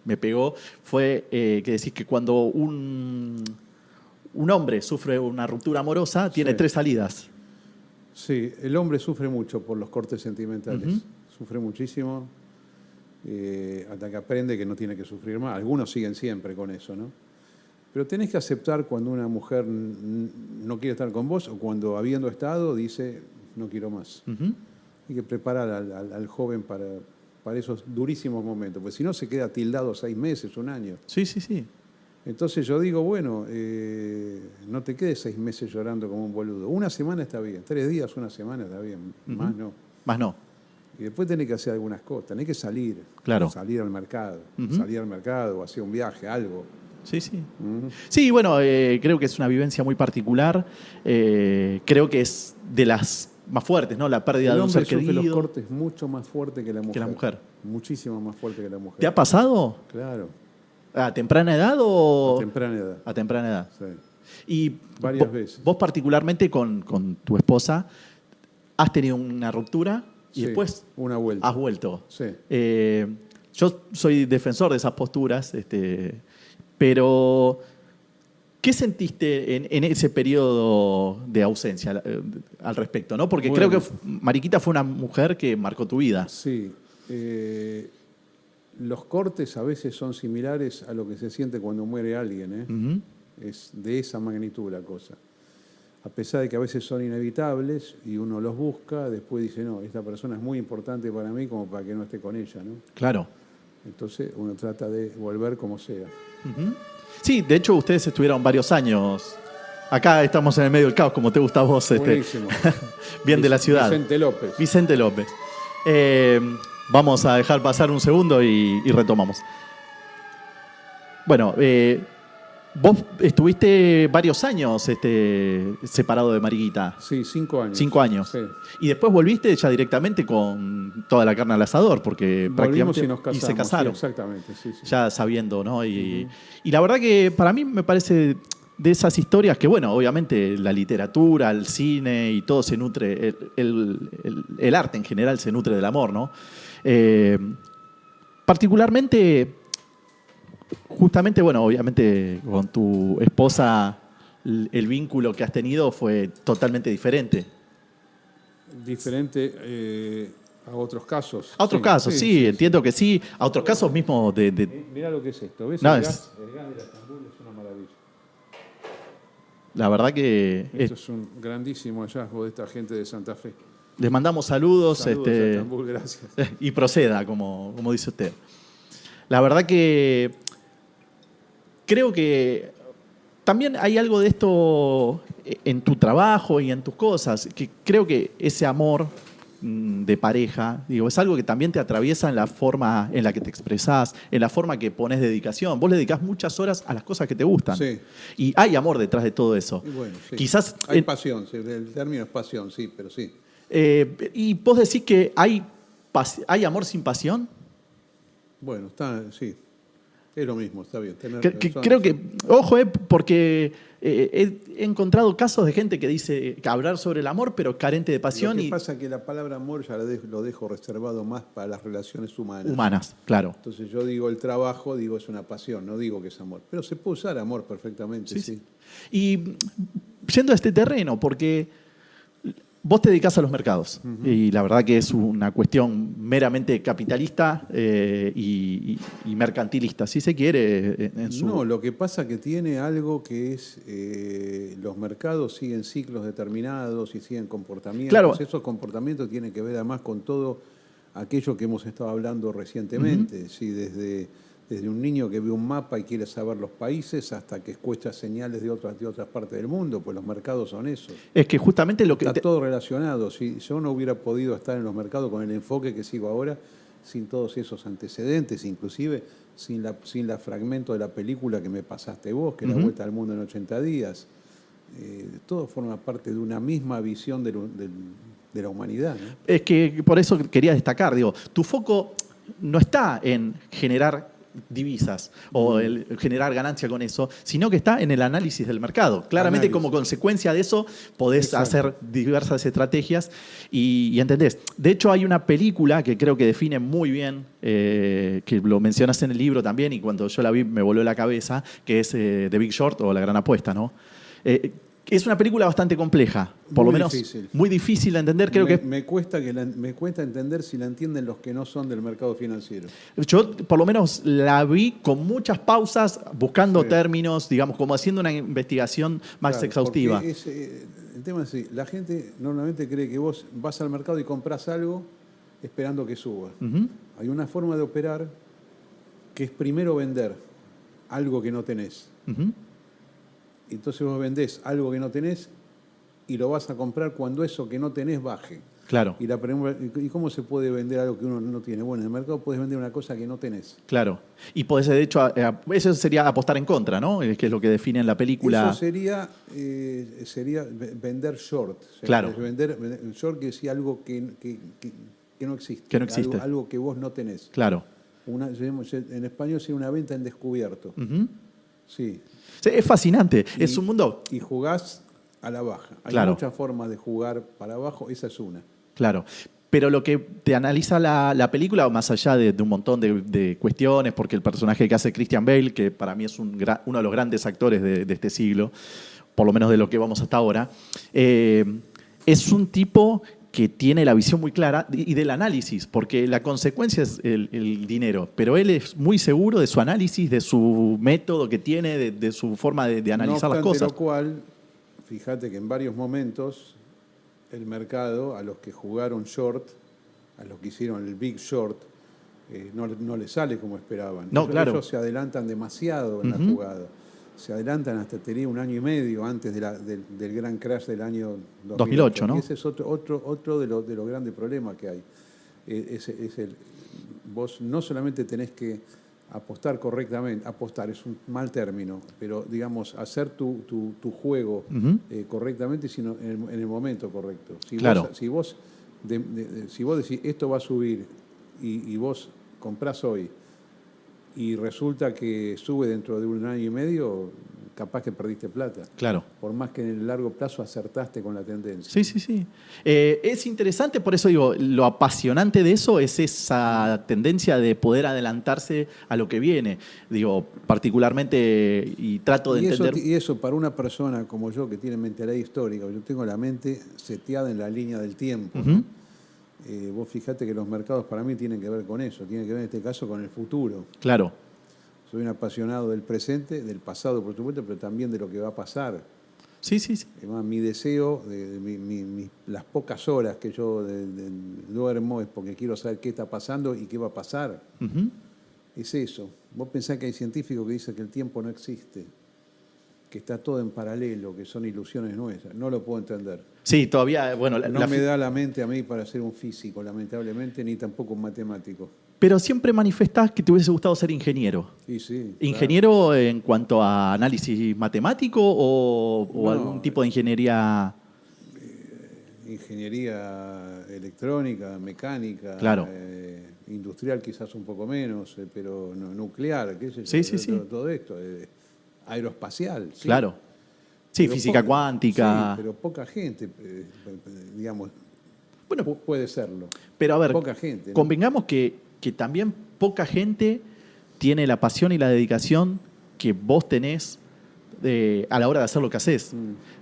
me pegó fue que decís que cuando un hombre sufre una ruptura amorosa, tiene Sí. 3 salidas. Sí, el hombre sufre mucho por los cortes sentimentales. Ujú. Sufre muchísimo hasta que aprende que no tiene que sufrir más. Algunos siguen siempre con eso, ¿no? Pero tenés que aceptar cuando una mujer no quiere estar con vos o cuando habiendo estado dice no quiero más. Ujú. Hay que preparar al joven para esos durísimos momentos, porque si no se queda tildado 6 meses, un año. Sí, sí, sí. Entonces yo digo, bueno, no te quedes 6 meses llorando como un boludo. Una semana está bien, 3 días, una semana está bien, más no. Más no. Y después tenés que hacer algunas cosas, tenés que salir, Claro. salir al mercado, Ujú. salir al mercado, hacer un viaje, algo. Sí, sí. Ujú. Sí, bueno, creo que es una vivencia muy particular. Creo que es de las más fuertes, ¿no? La pérdida El de un hombre ser sufre los querido. cortes mucho más fuerte que la mujer. Que la mujer. Muchísimo más fuerte que la mujer. ¿Te ha pasado? Claro, ¿A temprana edad o...? a temprana edad. A temprana edad. Sí. Y Varias veces. vos particularmente con tu esposa, has tenido una ruptura y Sí, después una vuelta. has vuelto. Sí. Yo soy defensor de esas posturas, pero ¿qué sentiste en ese periodo de ausencia al respecto? ¿No? Porque Bueno. creo que Mariquita fue una mujer que marcó tu vida. Sí. Los cortes a veces son similares a lo que se siente cuando muere alguien, ¿eh? Ujú. Es de esa magnitud la cosa. A pesar de que a veces son inevitables y uno los busca, después dice, no, esta persona es muy importante para mí como para que no esté con ella, ¿no? Claro. Entonces uno trata de volver como sea. Ujú. Sí, de hecho ustedes estuvieron varios años. Acá estamos en el medio del caos, como te gusta a vos. Buenísimo. Bien de la ciudad. Vicente López. Vicente López. Vamos a dejar pasar un segundo y retomamos. Bueno, vos estuviste varios años separado de Mariquita. Sí, 5 años. 5 años. Sí. Y después volviste ya directamente con toda la carne al asador, porque Volvimos prácticamente y nos casamos. se casaron. Sí, exactamente, sí, sí. Ya sabiendo, ¿no? Y la verdad que para mí me parece de esas historias que, bueno, obviamente la literatura, el cine y todo se nutre, el arte en general se nutre del amor, ¿no? Particularmente, justamente, bueno, obviamente con tu esposa el vínculo que has tenido fue totalmente diferente. Diferente a otros casos. A otros casos, sí, entiendo que sí. A otros casos mismo Mirá lo que es esto. ¿Ves? No, el es- gas de la Estambul es una maravilla. La verdad que Esto es un grandísimo hallazgo de esta gente de Santa Fe. les mandamos saludos, Saludos a Estambul, gracias. y proceda, como dice usted. La verdad que creo que también hay algo de esto en tu trabajo y en tus cosas, que creo que ese amor de pareja, digo, es algo que también te atraviesa en la forma en la que te expresás, en la forma que pones dedicación. Vos le dedicás muchas horas a las cosas que te gustan. Sí. Y hay amor detrás de todo eso. Y bueno, sí. Quizás Hay pasión, sí, el término es pasión, sí, pero sí. y vos decís que hay amor sin pasión. Bueno, sí. Es lo mismo, está bien. Creo que, ojo, porque he encontrado casos de gente que dice que hablar sobre el amor, pero carente de pasión Lo que pasa es que la palabra amor ya lo dejo reservado más para las relaciones humanas. humanas, claro. Entonces yo digo el trabajo, digo es una pasión, no digo que es amor. Pero se puede usar amor perfectamente, sí. Y yendo a este terreno, porque Vos te dedicás a los mercados y la verdad que es una cuestión meramente capitalista y mercantilista, si se quiere. No, lo que pasa que tiene algo que es, los mercados siguen ciclos determinados y siguen comportamientos. Claro. Esos comportamientos tienen que ver además con todo aquello que hemos estado hablando recientemente, ¿sí? Desde un niño que ve un mapa y quiere saber los países hasta que escucha señales de otras partes del mundo, pues los mercados son eso. Es que justamente lo que... Está todo relacionado. Si yo no hubiera podido estar en los mercados con el enfoque que sigo ahora, sin todos esos antecedentes, inclusive sin la fragmento de la película que me pasaste vos, que es La Vuelta al Mundo en 80 días, todo forma parte de una misma visión de la humanidad, ¿no? Es que por eso quería destacar, digo, tu foco no está en generar divisas o generar ganancia con eso, sino que está en el análisis del mercado. Claramente, como consecuencia de eso, podés hacer diversas estrategias y entendés. De hecho, hay una película que creo que define muy bien, que lo mencionas en el libro también, y cuando yo la vi me voló la cabeza, que es The Big Short o La Gran Apuesta, ¿no? Es una película bastante compleja, por lo menos difícil. Muy difícil de entender. Creo que me cuesta entender si la entienden los que no son del mercado financiero. yo por lo menos la vi con muchas pausas, buscando términos, digamos, como haciendo una investigación más exhaustiva. El tema es así, la gente normalmente cree que vos vas al mercado y compras algo esperando que suba. Hay una forma de operar que es primero vender algo que no tenés. Entonces vos vendés algo que no tenés y lo vas a comprar cuando eso que no tenés baje. Claro. ¿Y cómo se puede vender algo que uno no tiene? Bueno, en el mercado puedes vender una cosa que no tenés. Claro. Y podés, de hecho, eso sería apostar en contra, ¿no? Que es lo que define en la película. Eso sería vender short. Claro. Vender short, que decía algo que no existe. Que no existe. Algo que vos no tenés. Claro. En español sería una venta en descubierto. Sí. Es fascinante. Es un mundo... Y jugás a la baja. Hay muchas formas de jugar para abajo, esa es una. Claro. Pero lo que te analiza la película, más allá de un montón de cuestiones, porque el personaje que hace Christian Bale, que para mí es uno de los grandes actores de este siglo, por lo menos de lo que vamos hasta ahora, es un tipo que tiene la visión muy clara y del análisis, porque la consecuencia es el dinero, pero él es muy seguro de su análisis, de su método que tiene, de su forma de analizar las cosas. Lo cual, fíjate que en varios momentos el mercado, a los que jugaron short, a los que hicieron el Big Short, no les sale como esperaban. No, claro. Ellos se adelantan demasiado en la jugada. Se adelantan hasta, te diría, un año y medio antes del gran crash del año 2008, ¿no? Y ese es otro de los grandes problemas que hay. Vos no solamente tenés que apostar correctamente, apostar es un mal término, pero digamos, hacer tu juego correctamente, sino en el momento correcto. Si vos decís esto va a subir y vos comprás hoy y resulta que sube dentro de un año y medio, capaz que perdiste plata. Claro. Por más que en el largo plazo acertaste con la tendencia. Sí. Es interesante, por eso digo, lo apasionante de eso es esa tendencia de poder adelantarse a lo que viene. Digo, particularmente, y trato de entender... Y eso para una persona como yo, que tiene mentalidad histórica, yo tengo la mente seteada en la línea del tiempo, ¿no? Vos fijate que los mercados para mí tienen que ver con eso, tienen que ver en este caso con el futuro. Claro. Soy un apasionado del presente, del pasado, por supuesto, pero también de lo que va a pasar. Sí. Además, mi deseo, las pocas horas que yo duermo es porque quiero saber qué está pasando y qué va a pasar. Es eso. Vos pensás que hay científicos que dicen que el tiempo no existe, que está todo en paralelo, que son ilusiones nuestras. No lo puedo entender. Sí, todavía, bueno... No me da la mente a mí para ser un físico, lamentablemente, ni tampoco un matemático. Pero siempre manifestás que te hubiese gustado ser ingeniero. Sí. ¿Ingeniero en cuanto a análisis matemático o algún tipo de ingeniería? Ingeniería electrónica, mecánica, claro. Industrial quizás un poco menos, pero nuclear, qué sé yo, Sí. todo esto, aeroespacial. ¿Sí? Claro. Sí, pero física cuántica. Sí, pero poca gente, digamos, bueno, puede serlo. Pero a ver, poca gente, ¿no? Convengamos que también poca gente tiene la pasión y la dedicación que vos tenés a la hora de hacer lo que haces.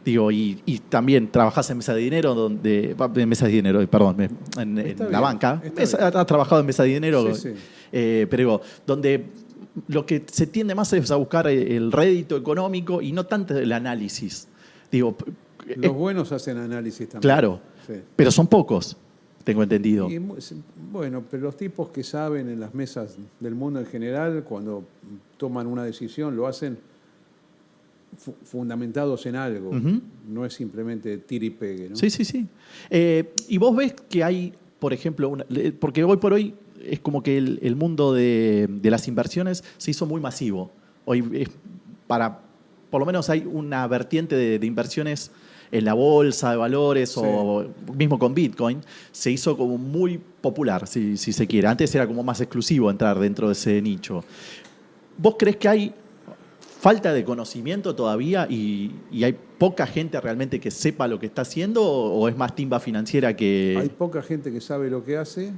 Digo, y también trabajás en mesa de dinero, en mesa de dinero, perdón, en Está la bien, banca. está bien. Has trabajado en mesa de dinero, Sí, sí. pero digo, donde lo que se tiende más es a buscar el rédito económico y no tanto el análisis. Digo, Los buenos hacen análisis también. claro, Sí. pero son pocos, tengo entendido. Y, bueno, pero los tipos que saben en las mesas del mundo en general, cuando toman una decisión, lo hacen fundamentados en algo. Ujú. No es simplemente tira y pegue, ¿no? Sí, sí, sí. Y vos ves que hay, por ejemplo, porque hoy por hoy es como que el mundo de las inversiones se hizo muy masivo. Hoy por lo menos hay una vertiente de inversiones en la bolsa de valores Sí. o mismo con Bitcoin, se hizo como muy popular, si se quiere. Antes era como más exclusivo entrar dentro de ese nicho. ¿Vos crees que hay falta de conocimiento todavía y hay poca gente realmente que sepa lo que está haciendo o es más timba financiera Hay que... poca gente que sabe lo que hace,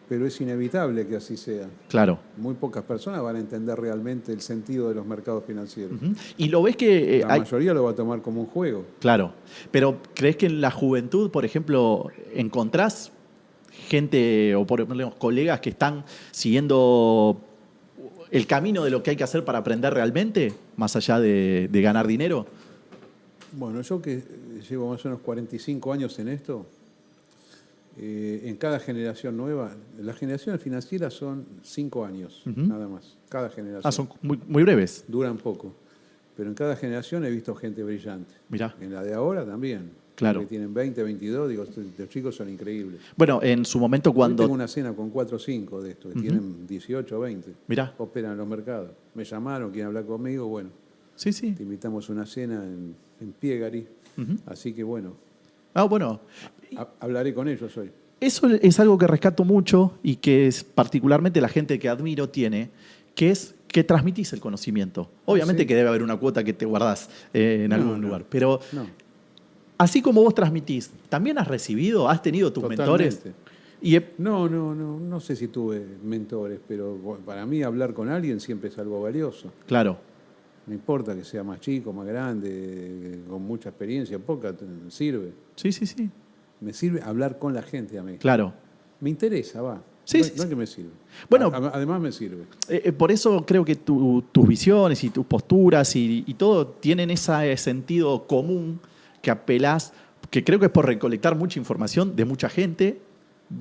pero es inevitable que así sea. Claro. Muy pocas personas van a entender realmente el sentido de los mercados financieros. Ujú. Y lo ves que La mayoría lo va a tomar como un juego. Claro, pero ¿crees que en la juventud, por ejemplo, encontrás gente o por ejemplo colegas que están siguiendo el camino de lo que hay que hacer para aprender realmente, más allá de ganar dinero? Bueno, yo que llevo más o menos 45 años en esto, en cada generación nueva, las generaciones financieras son 5 años, Ujú. nada más. Cada generación. Son muy breves. Duran poco. Pero en cada generación he visto gente brillante. Mirá. En la de ahora también. Claro. Que tienen 20, 22, digo, los chicos son increíbles. Bueno, en su momento Hoy cuando... tengo una cena con 4 o 5 de estos, que tienen 18 o 20. Mirá. Operan en los mercados. Me llamaron, quieren hablar conmigo, bueno, Sí, sí. te invitamos a una cena en Piegari. Ujú. Así que bueno, Bueno, hablaré con ellos hoy. eso es algo que rescato mucho y que es particularmente la gente que admiro tiene, que es que transmitís el conocimiento. Obviamente sí. que debe haber una cuota que te guardás en No, algún no, lugar, pero no, así como vos transmitís, ¿también has recibido, has tenido tus mentores? totalmente. Y No sé si tuve mentores, pero para mí hablar con alguien siempre es algo valioso. claro, No importa que sea más chico, más grande, con mucha experiencia, poca, sirve. sí, sí, sí, Me sirve hablar con la gente a mí. claro. Me interesa, va. Sí, no, sí, no es sí. que me sirve. Bueno, Además me sirve. Por eso creo que tus visiones y tus posturas y todo tienen ese sentido común que apelás, que creo que es por recolectar mucha información de mucha gente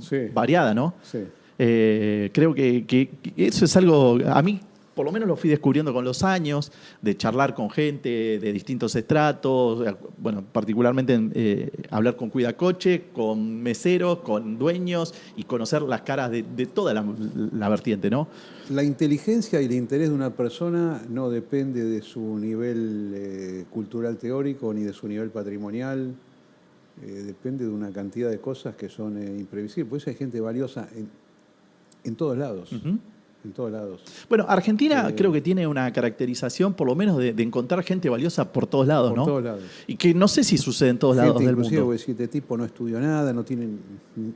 Sí, variada, ¿no? sí. Creo que eso es algo, a mí por lo menos lo fui descubriendo con los años, de charlar con gente de distintos estratos, bueno, particularmente hablar con cuidacoche, con meseros, con dueños y conocer las caras de toda la vertiente, ¿no? La inteligencia y el interés de una persona no depende de su nivel cultural teórico ni de su nivel patrimonial. Depende de una cantidad de cosas que son imprevisibles. Por eso hay gente valiosa en todos lados. Ujú. En todos lados. Bueno, Argentina creo que tiene una caracterización, por lo menos, de encontrar gente valiosa por todos lados, Por ¿no? todos lados. Y que no sé si sucede en todos Gente lados del inclusive, mundo. vos decís, este tipo no estudió nada, no tiene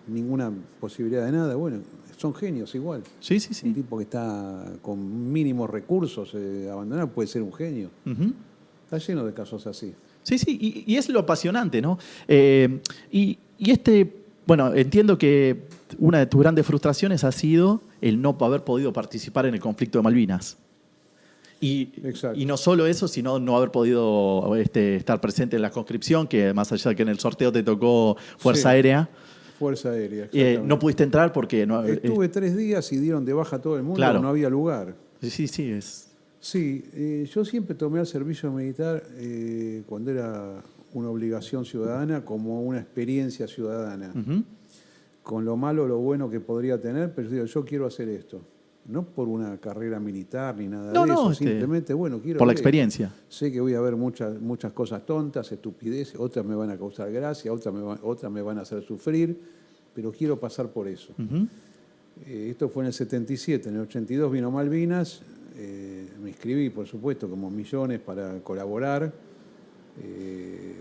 ninguna posibilidad de nada. Bueno, son genios igual. Sí, sí, Un sí. tipo que está con mínimos recursos abandonado puede ser un genio. Ujú. Está lleno de casos así. Sí, sí, y es lo apasionante, ¿no? Bueno, entiendo que una de tus grandes frustraciones ha sido el no haber podido participar en el conflicto de Malvinas. Exacto. Y no solo eso, sino no haber podido estar presente en la conscripción, que más allá de que en el sorteo te tocó Fuerza Sí. Aérea, Fuerza Aérea, exactamente. no pudiste entrar porque no. Estuve 3 días y dieron de baja a todo el mundo, Claro. no había lugar. Sí, sí, es. Sí, yo siempre tomé al servicio militar cuando era una obligación ciudadana como una experiencia ciudadana. Ujú. Con lo malo, lo bueno que podría tener, pero digo, yo quiero hacer esto. No por una carrera militar ni nada No, de no, eso, simplemente, bueno, quiero por la ver. experiencia. Sé que voy a ver muchas cosas tontas, estupideces, otras me van a causar gracia, otras me van a hacer sufrir, pero quiero pasar por eso. Ujú. Esto fue en el 77, en el 82 vino Malvinas, me inscribí, por supuesto, como millones para colaborar.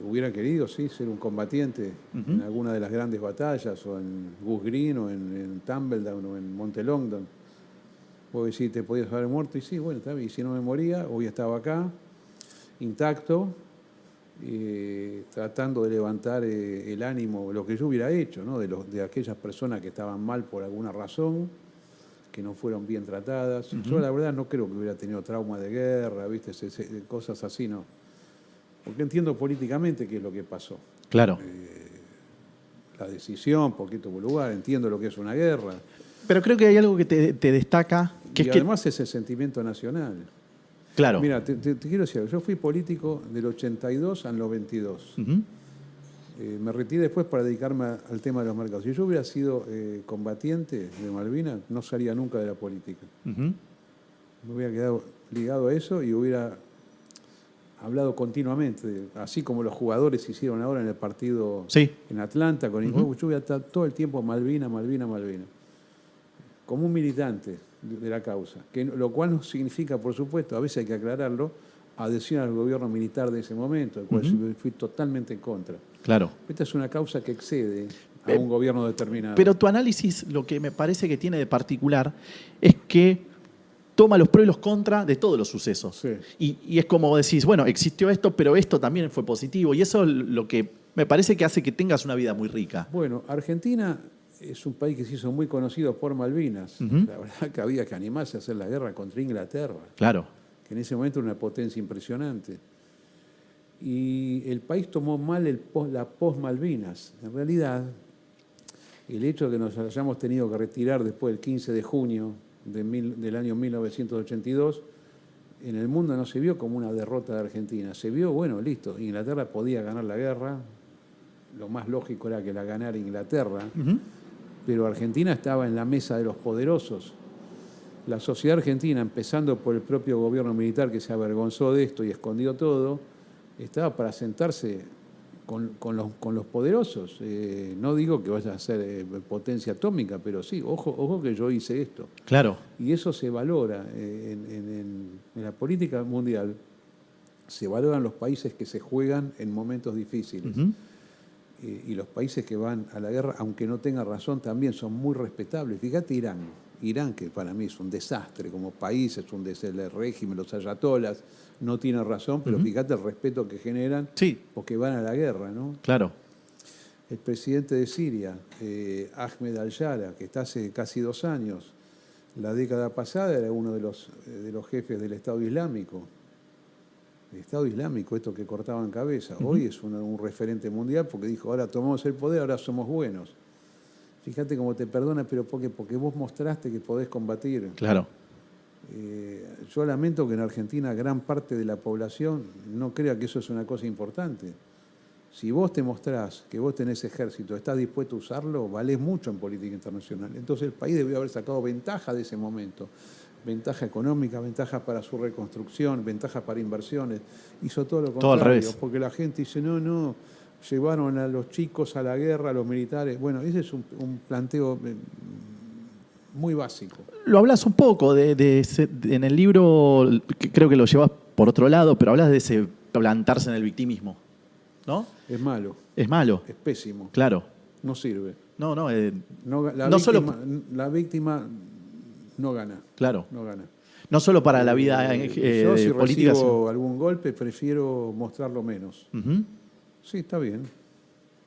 Hubiera querido, sí, ser un combatiente en alguna de las grandes batallas, o en Goose Green, o en Tumbledown, o en Monte Longdon. Vos decís, te podías haber muerto, y sí, bueno, está bien. Y si no me moría, hoy estaba acá. intacto, tratando de levantar el ánimo, lo que yo hubiera hecho, ¿no? De aquellas personas que estaban mal por alguna razón, que no fueron bien tratadas. Yo la verdad no creo que hubiera tenido trauma de guerra, ¿viste? Cosas así, no. Porque entiendo políticamente qué es lo que pasó. Claro. La decisión, por qué tuvo lugar, entiendo lo que es una guerra. Pero creo que hay algo que te destaca, que Y es además es el sentimiento nacional. Claro. Mira, te quiero decir algo. Yo fui político del 82 al 92. Me retiré después para dedicarme al tema de los mercados. Si yo hubiera sido combatiente de Malvinas, no salía nunca de la política. Me hubiera quedado ligado a eso y hubiera hablado continuamente, así como los jugadores hicieron ahora en el partido en Atlanta. Yo hubiera estado todo el tiempo Malvinas. Como un militante de la causa, lo cual no significa, por supuesto, a veces hay que aclararlo, adhesión al gobierno militar de ese momento, del cual fui totalmente en contra. Claro. Esta es una causa que excede a un gobierno determinado. Pero tu análisis, lo que me parece que tiene de particular, es que toma los pros y los contras de todos los sucesos. Sí. Y es como decís, bueno, existió esto, pero esto también fue positivo. Y eso es lo que me parece que hace que tengas una vida muy rica. Bueno, Argentina es un país que se hizo muy conocido por Malvinas. La verdad que había que animarse a hacer la guerra contra Inglaterra. Claro. Que en ese momento era una potencia impresionante. Y el país tomó mal la post-Malvinas. En realidad, el hecho de que nos hayamos tenido que retirar después del 15 de junio del año 1982, en el mundo no se vio como una derrota de Argentina. Se vio, bueno, listo, Inglaterra podía ganar la guerra, lo más lógico era que la ganara Inglaterra, pero Argentina estaba en la mesa de los poderosos. La sociedad argentina, empezando por el propio gobierno militar que se avergonzó de esto y escondió todo, estaba para sentarse con los poderosos. No digo que vaya a ser potencia atómica, pero sí, ojo que yo hice esto. Claro. Y eso se valora en la política mundial. Se valoran los países que se juegan en momentos difíciles. Y los países que van a la guerra, aunque no tengan razón, también son muy respetables. Fíjate Irán, que para mí es un desastre como país, es un desastre, el régimen, los ayatolas, no tienen razón, pero fíjate el respeto que generan porque van a la guerra, ¿no? Claro. El presidente de Siria, Ahmed al-Shara, que está hace casi 2 años, la década pasada era uno de los jefes del Estado Islámico. El Estado Islámico, esto que cortaban cabeza, hoy es un referente mundial porque dijo, ahora tomamos el poder, ahora somos buenos. Fíjate cómo te perdona, pero porque vos mostraste que podés combatir. Claro. Yo lamento que en Argentina gran parte de la población no crea que eso es una cosa importante. Si vos te mostrás que vos tenés ejército, estás dispuesto a usarlo, valés mucho en política internacional. Entonces el país debió haber sacado ventaja de ese momento. Ventaja económica, ventaja para su reconstrucción, ventaja para inversiones. Hizo todo lo contrario. Todo al revés. Porque la gente dice, no, llevaron a los chicos a la guerra, a los militares. Bueno, ese es un planteo muy básico. Lo hablas un poco en el libro, creo que lo llevas por otro lado, pero hablas de ese plantarse en el victimismo, ¿no? Es malo. Es malo. Es pésimo. Claro. No sirve. La víctima no gana. Claro. No gana. No solo para la vida yo si política. Recibo algún golpe, prefiero mostrarlo menos. Sí, está bien.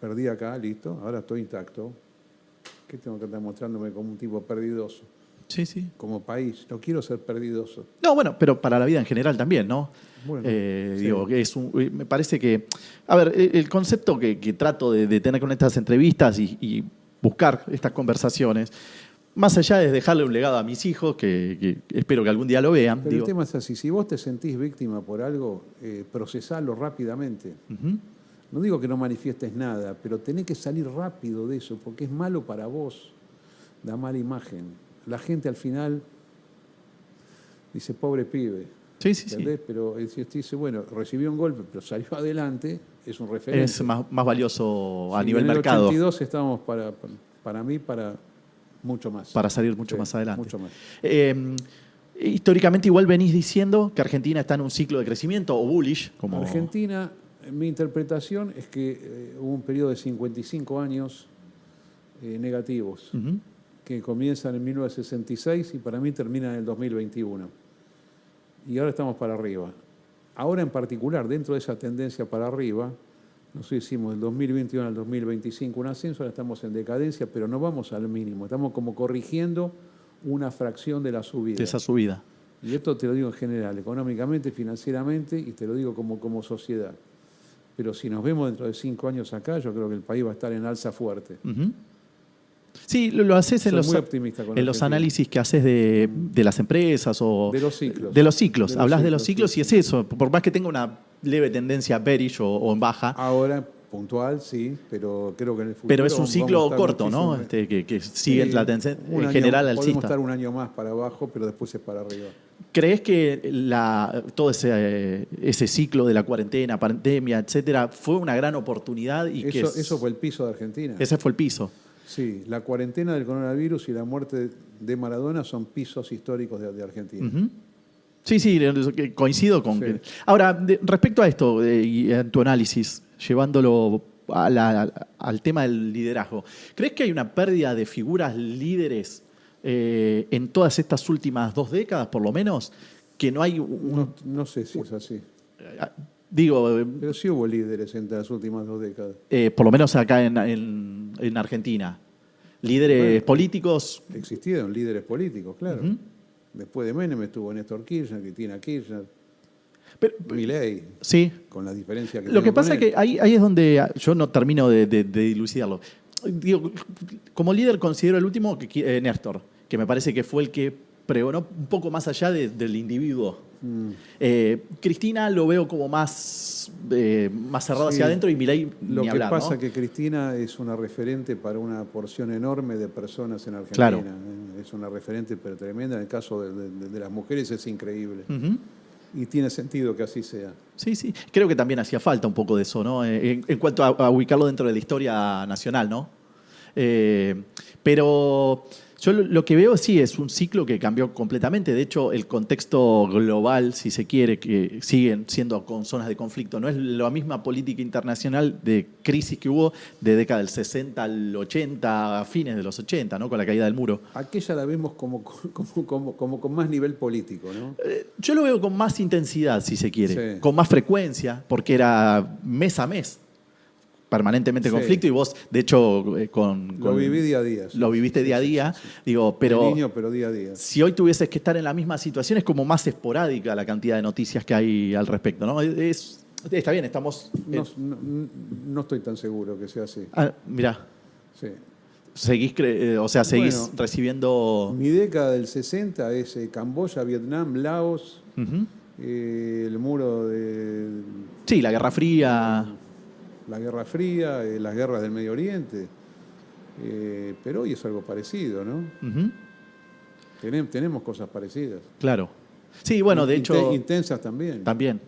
Perdí acá, listo. Ahora estoy intacto. ¿Qué tengo que estar mostrándome como un tipo perdidoso? Sí. Como país. No quiero ser perdidoso. No, bueno, pero para la vida en general también, ¿no? Bueno, digo, que me parece que... A ver, el concepto que trato de tener con estas entrevistas y buscar estas conversaciones, más allá de dejarle un legado a mis hijos, que espero que algún día lo vean. Pero el tema es así, si vos te sentís víctima por algo, procesalo rápidamente. No digo que no manifiestes nada, pero tenés que salir rápido de eso, porque es malo para vos, da mala imagen. La gente al final dice, pobre pibe. Sí. Pero si usted dice, bueno, recibió un golpe, pero salió adelante, es un referente. Es más valioso a nivel en el mercado. 82 estábamos para mí, para mucho más. Para salir mucho más adelante. Mucho más. Históricamente igual venís diciendo que Argentina está en un ciclo de crecimiento o bullish. Como... Argentina, mi interpretación es que hubo un periodo de 55 años negativos, que comienzan en 1966 y para mí terminan en el 2021. Y ahora estamos para arriba. ahora en particular, dentro de esa tendencia para arriba, nosotros hicimos del 2021 al 2025 un ascenso, ahora estamos en decadencia, pero no vamos al mínimo, estamos como corrigiendo una fracción de la subida. De esa subida. Y esto te lo digo en general, económicamente, financieramente, y te lo digo como sociedad. Pero si nos vemos dentro de 5 años acá, yo creo que el país va a estar en alza fuerte. Ujú. Sí, lo haces en Soy los, muy optimista con en los Argentina. análisis que haces de las empresas o... De los ciclos. De los ciclos. De los Hablas de los ciclos, ciclos sí, y es sí. eso. Por más que tenga una leve tendencia bearish o en baja, Ahora, puntual, sí, pero creo que en el futuro... pero es un vamos a ciclo estar corto, ¿no? muchísimo- Que sigue la tendencia un en año- general Podemos alcista. estar un año más para abajo, pero después es para arriba. ¿Crees que todo ese ciclo de la cuarentena, pandemia, etcétera, fue una gran oportunidad y que Eso fue el piso de Argentina. ese fue el piso? Sí, la cuarentena del coronavirus y la muerte de Maradona son pisos históricos de Argentina. Ujú. Sí, coincido con Sí. que... Ahora, respecto a esto y a tu análisis, llevándolo al tema del liderazgo, ¿crees que hay una pérdida de figuras líderes en todas estas últimas 2 décadas, por lo menos? Que no hay No sé si es así. digo, Pero sí hubo líderes entre las últimas 2 décadas. por lo menos acá en Argentina, líderes Bueno, políticos. Existieron líderes políticos, claro. Ujú. Después de Menem estuvo Néstor Kirchner, Cristina Kirchner, Pero, Milei, sí. con la diferencia que Lo que tengo pasa con es que él. ahí es donde yo no termino de dilucidarlo. Digo, como líder considero el último Néstor, que me parece que fue el que pregonó un poco más allá del individuo. Cristina lo veo como más cerrado Sí. hacia adentro y Milei Lo ni que hablar, pasa ¿no? es que Cristina es una referente para una porción enorme de personas en Argentina. Claro. Es una referente pero tremenda. En el caso de las mujeres es increíble. Ujú. Y tiene sentido que así sea. Sí. Creo que también hacía falta un poco de eso, ¿no? En cuanto a ubicarlo dentro de la historia nacional, ¿no? Pero yo lo que veo sí es un ciclo que cambió completamente. De hecho, el contexto global, si se quiere, que siguen siendo con zonas de conflicto, no es la misma política internacional de crisis que hubo de década del 60 al 80, a fines de los 80, ¿no? Con la caída del muro. Aquella la vemos como con más nivel político, ¿no? Yo lo veo con más intensidad, si se quiere, Sí. con más frecuencia, porque era mes a mes, permanentemente Sí. conflicto, y vos, de hecho, Lo viví día a día. sí. lo viviste Sí, día a sí, día, sí, sí. digo, De pero niño, pero día a día. si hoy tuvieses que estar en la misma situación, es como más esporádica la cantidad de noticias que hay al respecto, ¿no? Está bien, estamos... No estoy tan seguro que sea así. Mirá, Sí. seguís Bueno. recibiendo... Mi década del 60 es Camboya, Vietnam, Laos, Ujú. el muro de Sí, la Guerra Fría. la Guerra Fría, las guerras del Medio Oriente. Pero hoy es algo parecido, ¿no? Ujú. Tenemos cosas parecidas. Claro. Sí, bueno, de hecho... Intensas también. También.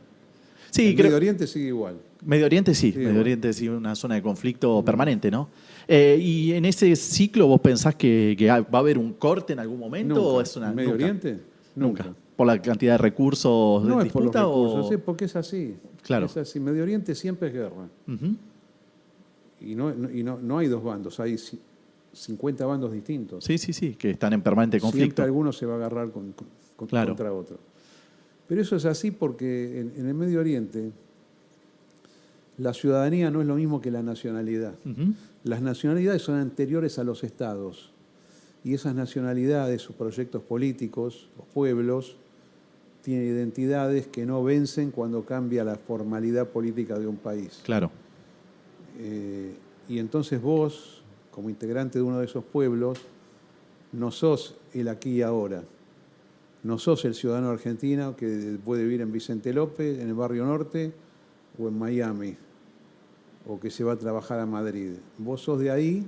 Sí, El Medio Oriente sigue igual. Medio Oriente sí, Medio bueno. Oriente sí, una zona de conflicto permanente, ¿no? Y en ese ciclo, ¿vos pensás que va a haber un corte en algún momento? Nunca. ¿O es una, ¿El Medio nunca? Oriente? Nunca. ¿Por la cantidad de recursos No de es por los disputa recursos, o...? es porque es así. Claro. Es así. Medio Oriente siempre es guerra. Ujú. Y no hay dos bandos, hay 50 bandos distintos. Sí, que están en permanente Siempre conflicto. alguno se va a agarrar Claro. contra otro. Pero eso es así porque en el Medio Oriente la ciudadanía no es lo mismo que la nacionalidad. Ujú. Las nacionalidades son anteriores a los estados. Y esas nacionalidades o proyectos políticos o pueblos tienen identidades que no vencen cuando cambia la formalidad política de un país. Claro. Y entonces vos, como integrante de uno de esos pueblos, no sos el aquí y ahora. No sos el ciudadano argentino que puede vivir en Vicente López, en el Barrio Norte, o en Miami, o que se va a trabajar a Madrid. Vos sos de ahí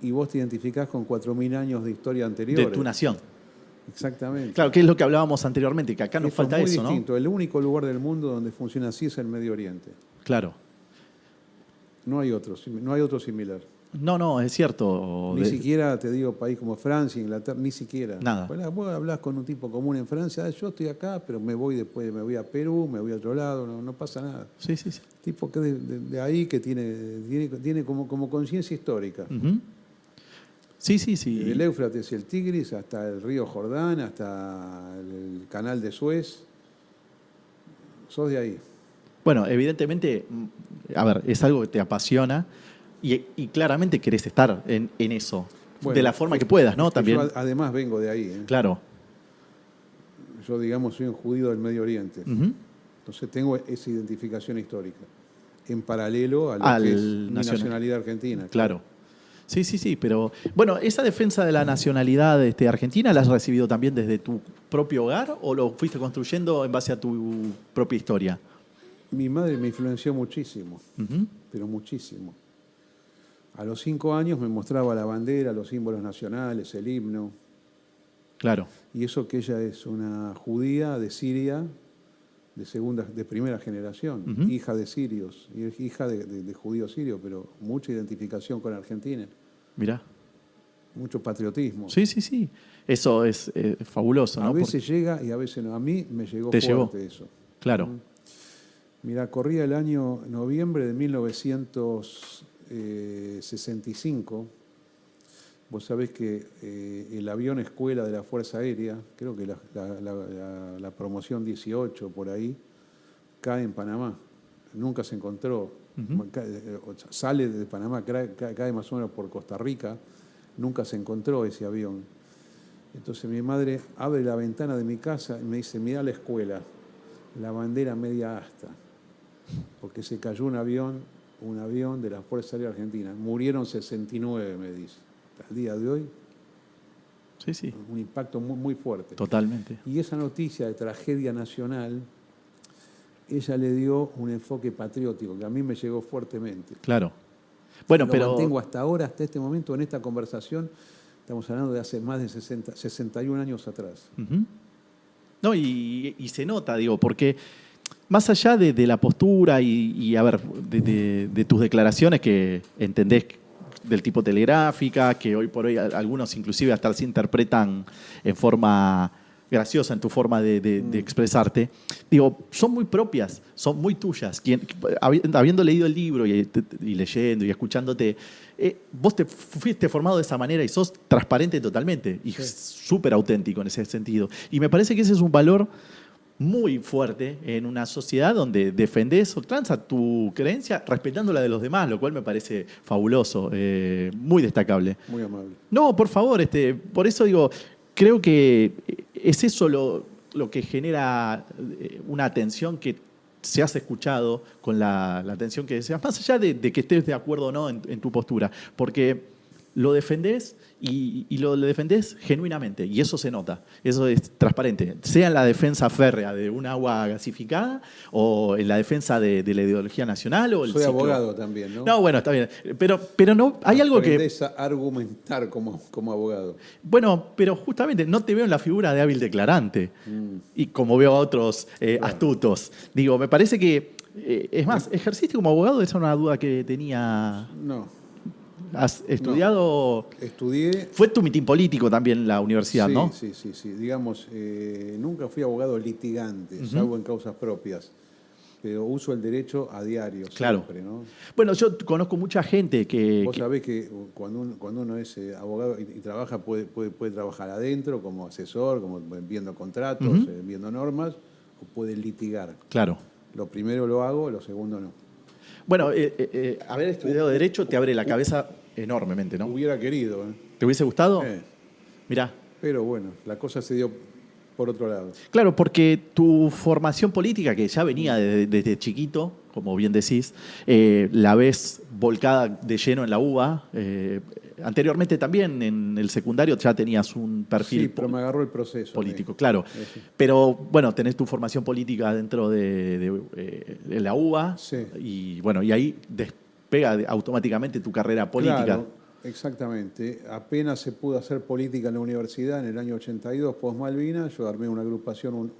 y vos te identificás con 4.000 años de historia anterior. De tu nación. Exactamente. Claro, que es lo que hablábamos anteriormente, que acá nos Esto es falta muy eso, distinto. El único lugar del mundo donde funciona así es el Medio Oriente. ¿no? Claro. No hay otro similar. No, es cierto. Ni siquiera, te digo, país como Francia, Inglaterra, ni siquiera. Nada. Vos hablás con un tipo común en Francia, yo estoy acá, pero me voy después, me voy a Perú, me voy a otro lado, no pasa nada. Sí. Tipo que de ahí que tiene como conciencia histórica. Ujú. Sí. Desde el Éufrates y el Tigris hasta el río Jordán, hasta el canal de Suez. sos de ahí. Bueno, evidentemente, a ver, es algo que te apasiona y claramente querés estar en eso, Bueno, de la forma que puedas, ¿no? es que También, yo además vengo de ahí. claro. Yo, digamos, soy un judío del Medio Oriente. Ujú. Entonces tengo esa identificación histórica, en paralelo a lo Al que es mi nacional. nacionalidad argentina. Claro. Sí, sí, sí, pero bueno, ¿esa defensa de la nacionalidad argentina la has recibido también desde tu propio hogar o lo fuiste construyendo en base a tu propia historia? Mi madre me influenció muchísimo, Ujú. pero muchísimo. A los 5 años me mostraba la bandera, los símbolos nacionales, el himno, Claro. y eso que ella es una judía de Siria, de primera generación, Ujú. hija de sirios, y hija de judíos sirios, pero mucha identificación con Argentina, Mirá. mucho patriotismo. Sí, sí, sí. Eso es fabuloso, A ¿no? veces llega y a veces no. A mí me llegó Te fuerte llegó. eso. Claro. Mira, corría el año noviembre de 1965. Vos sabés que el avión escuela de la Fuerza Aérea, creo que la promoción 18 por ahí, cae en Panamá. Nunca se encontró. Sale de Panamá, cae más o menos por Costa Rica. Nunca se encontró ese avión. Entonces mi madre abre la ventana de mi casa y me dice, mirá la escuela, la bandera media asta, porque se cayó un avión de la Fuerza Aérea Argentina. Murieron 69, me dice. Al día de hoy, Sí, sí. un impacto muy, muy fuerte. Totalmente. Y esa noticia de tragedia nacional, ella le dio un enfoque patriótico que a mí me llegó fuertemente. Claro. Bueno, Lo pero mantengo hasta ahora, hasta este momento, en esta conversación. Estamos hablando de hace más de 61 años atrás. ujú. No, y se nota, digo, porque más allá de la postura y, a ver, de tus declaraciones que entendés del tipo telegráfica, que hoy por hoy algunos inclusive hasta se interpretan en forma graciosa en tu forma de expresarte, digo, son muy propias, son muy tuyas. Habiendo leído el libro y leyendo y escuchándote, vos te fuiste formado de esa manera y sos transparente totalmente y Sí. súper auténtico en ese sentido. Y me parece que ese es un valor muy fuerte en una sociedad donde defendés o transa tu creencia respetando la de los demás, lo cual me parece fabuloso, muy destacable. Muy amable. No, por favor, por eso digo, creo que es eso lo que genera una atención que se has escuchado con la atención que deseas, más allá de que estés de acuerdo o no en tu postura, porque lo defendés y lo defendés genuinamente, y eso se nota, eso es transparente, sea en la defensa férrea de un agua gasificada o en la defensa de la ideología nacional o el Soy ciclo. abogado también, ¿no? No, bueno, está bien, pero no, hay algo que... Aprendés a argumentar como abogado. Bueno, pero justamente no te veo en la figura de hábil declarante y como veo a otros astutos. Digo, me parece que, es más, ¿ejerciste como abogado? Esa era una duda que tenía. No, ¿Has estudiado? estudié. Fue tu mitin político también la universidad, Sí, ¿no? sí. Digamos, nunca fui abogado litigante, salvo en causas propias. Pero uso el derecho a diario, Claro. siempre, ¿no? Bueno, yo conozco mucha gente Vos sabés que cuando uno es abogado y trabaja, puede trabajar adentro como asesor, como viendo contratos, viendo normas, o puede litigar. Claro. Lo primero lo hago, lo segundo no. Bueno, haber estudiado Derecho te abre la cabeza enormemente, ¿no? Hubiera querido, ¿eh? ¿Te hubiese gustado? Eh, Mirá. Pero bueno, la cosa se dio por otro lado. Claro, porque tu formación política, que ya venía desde chiquito, como bien decís, la ves volcada de lleno en la UBA. Anteriormente también en el secundario ya tenías un perfil Sí, pero me agarró el proceso. político, claro. Sí. Pero bueno, tenés tu formación política dentro de la UBA Sí. y bueno, y ahí despega automáticamente tu carrera política. Claro, exactamente. Apenas se pudo hacer política en la universidad en el año 82, post-Malvinas, yo armé una agrupación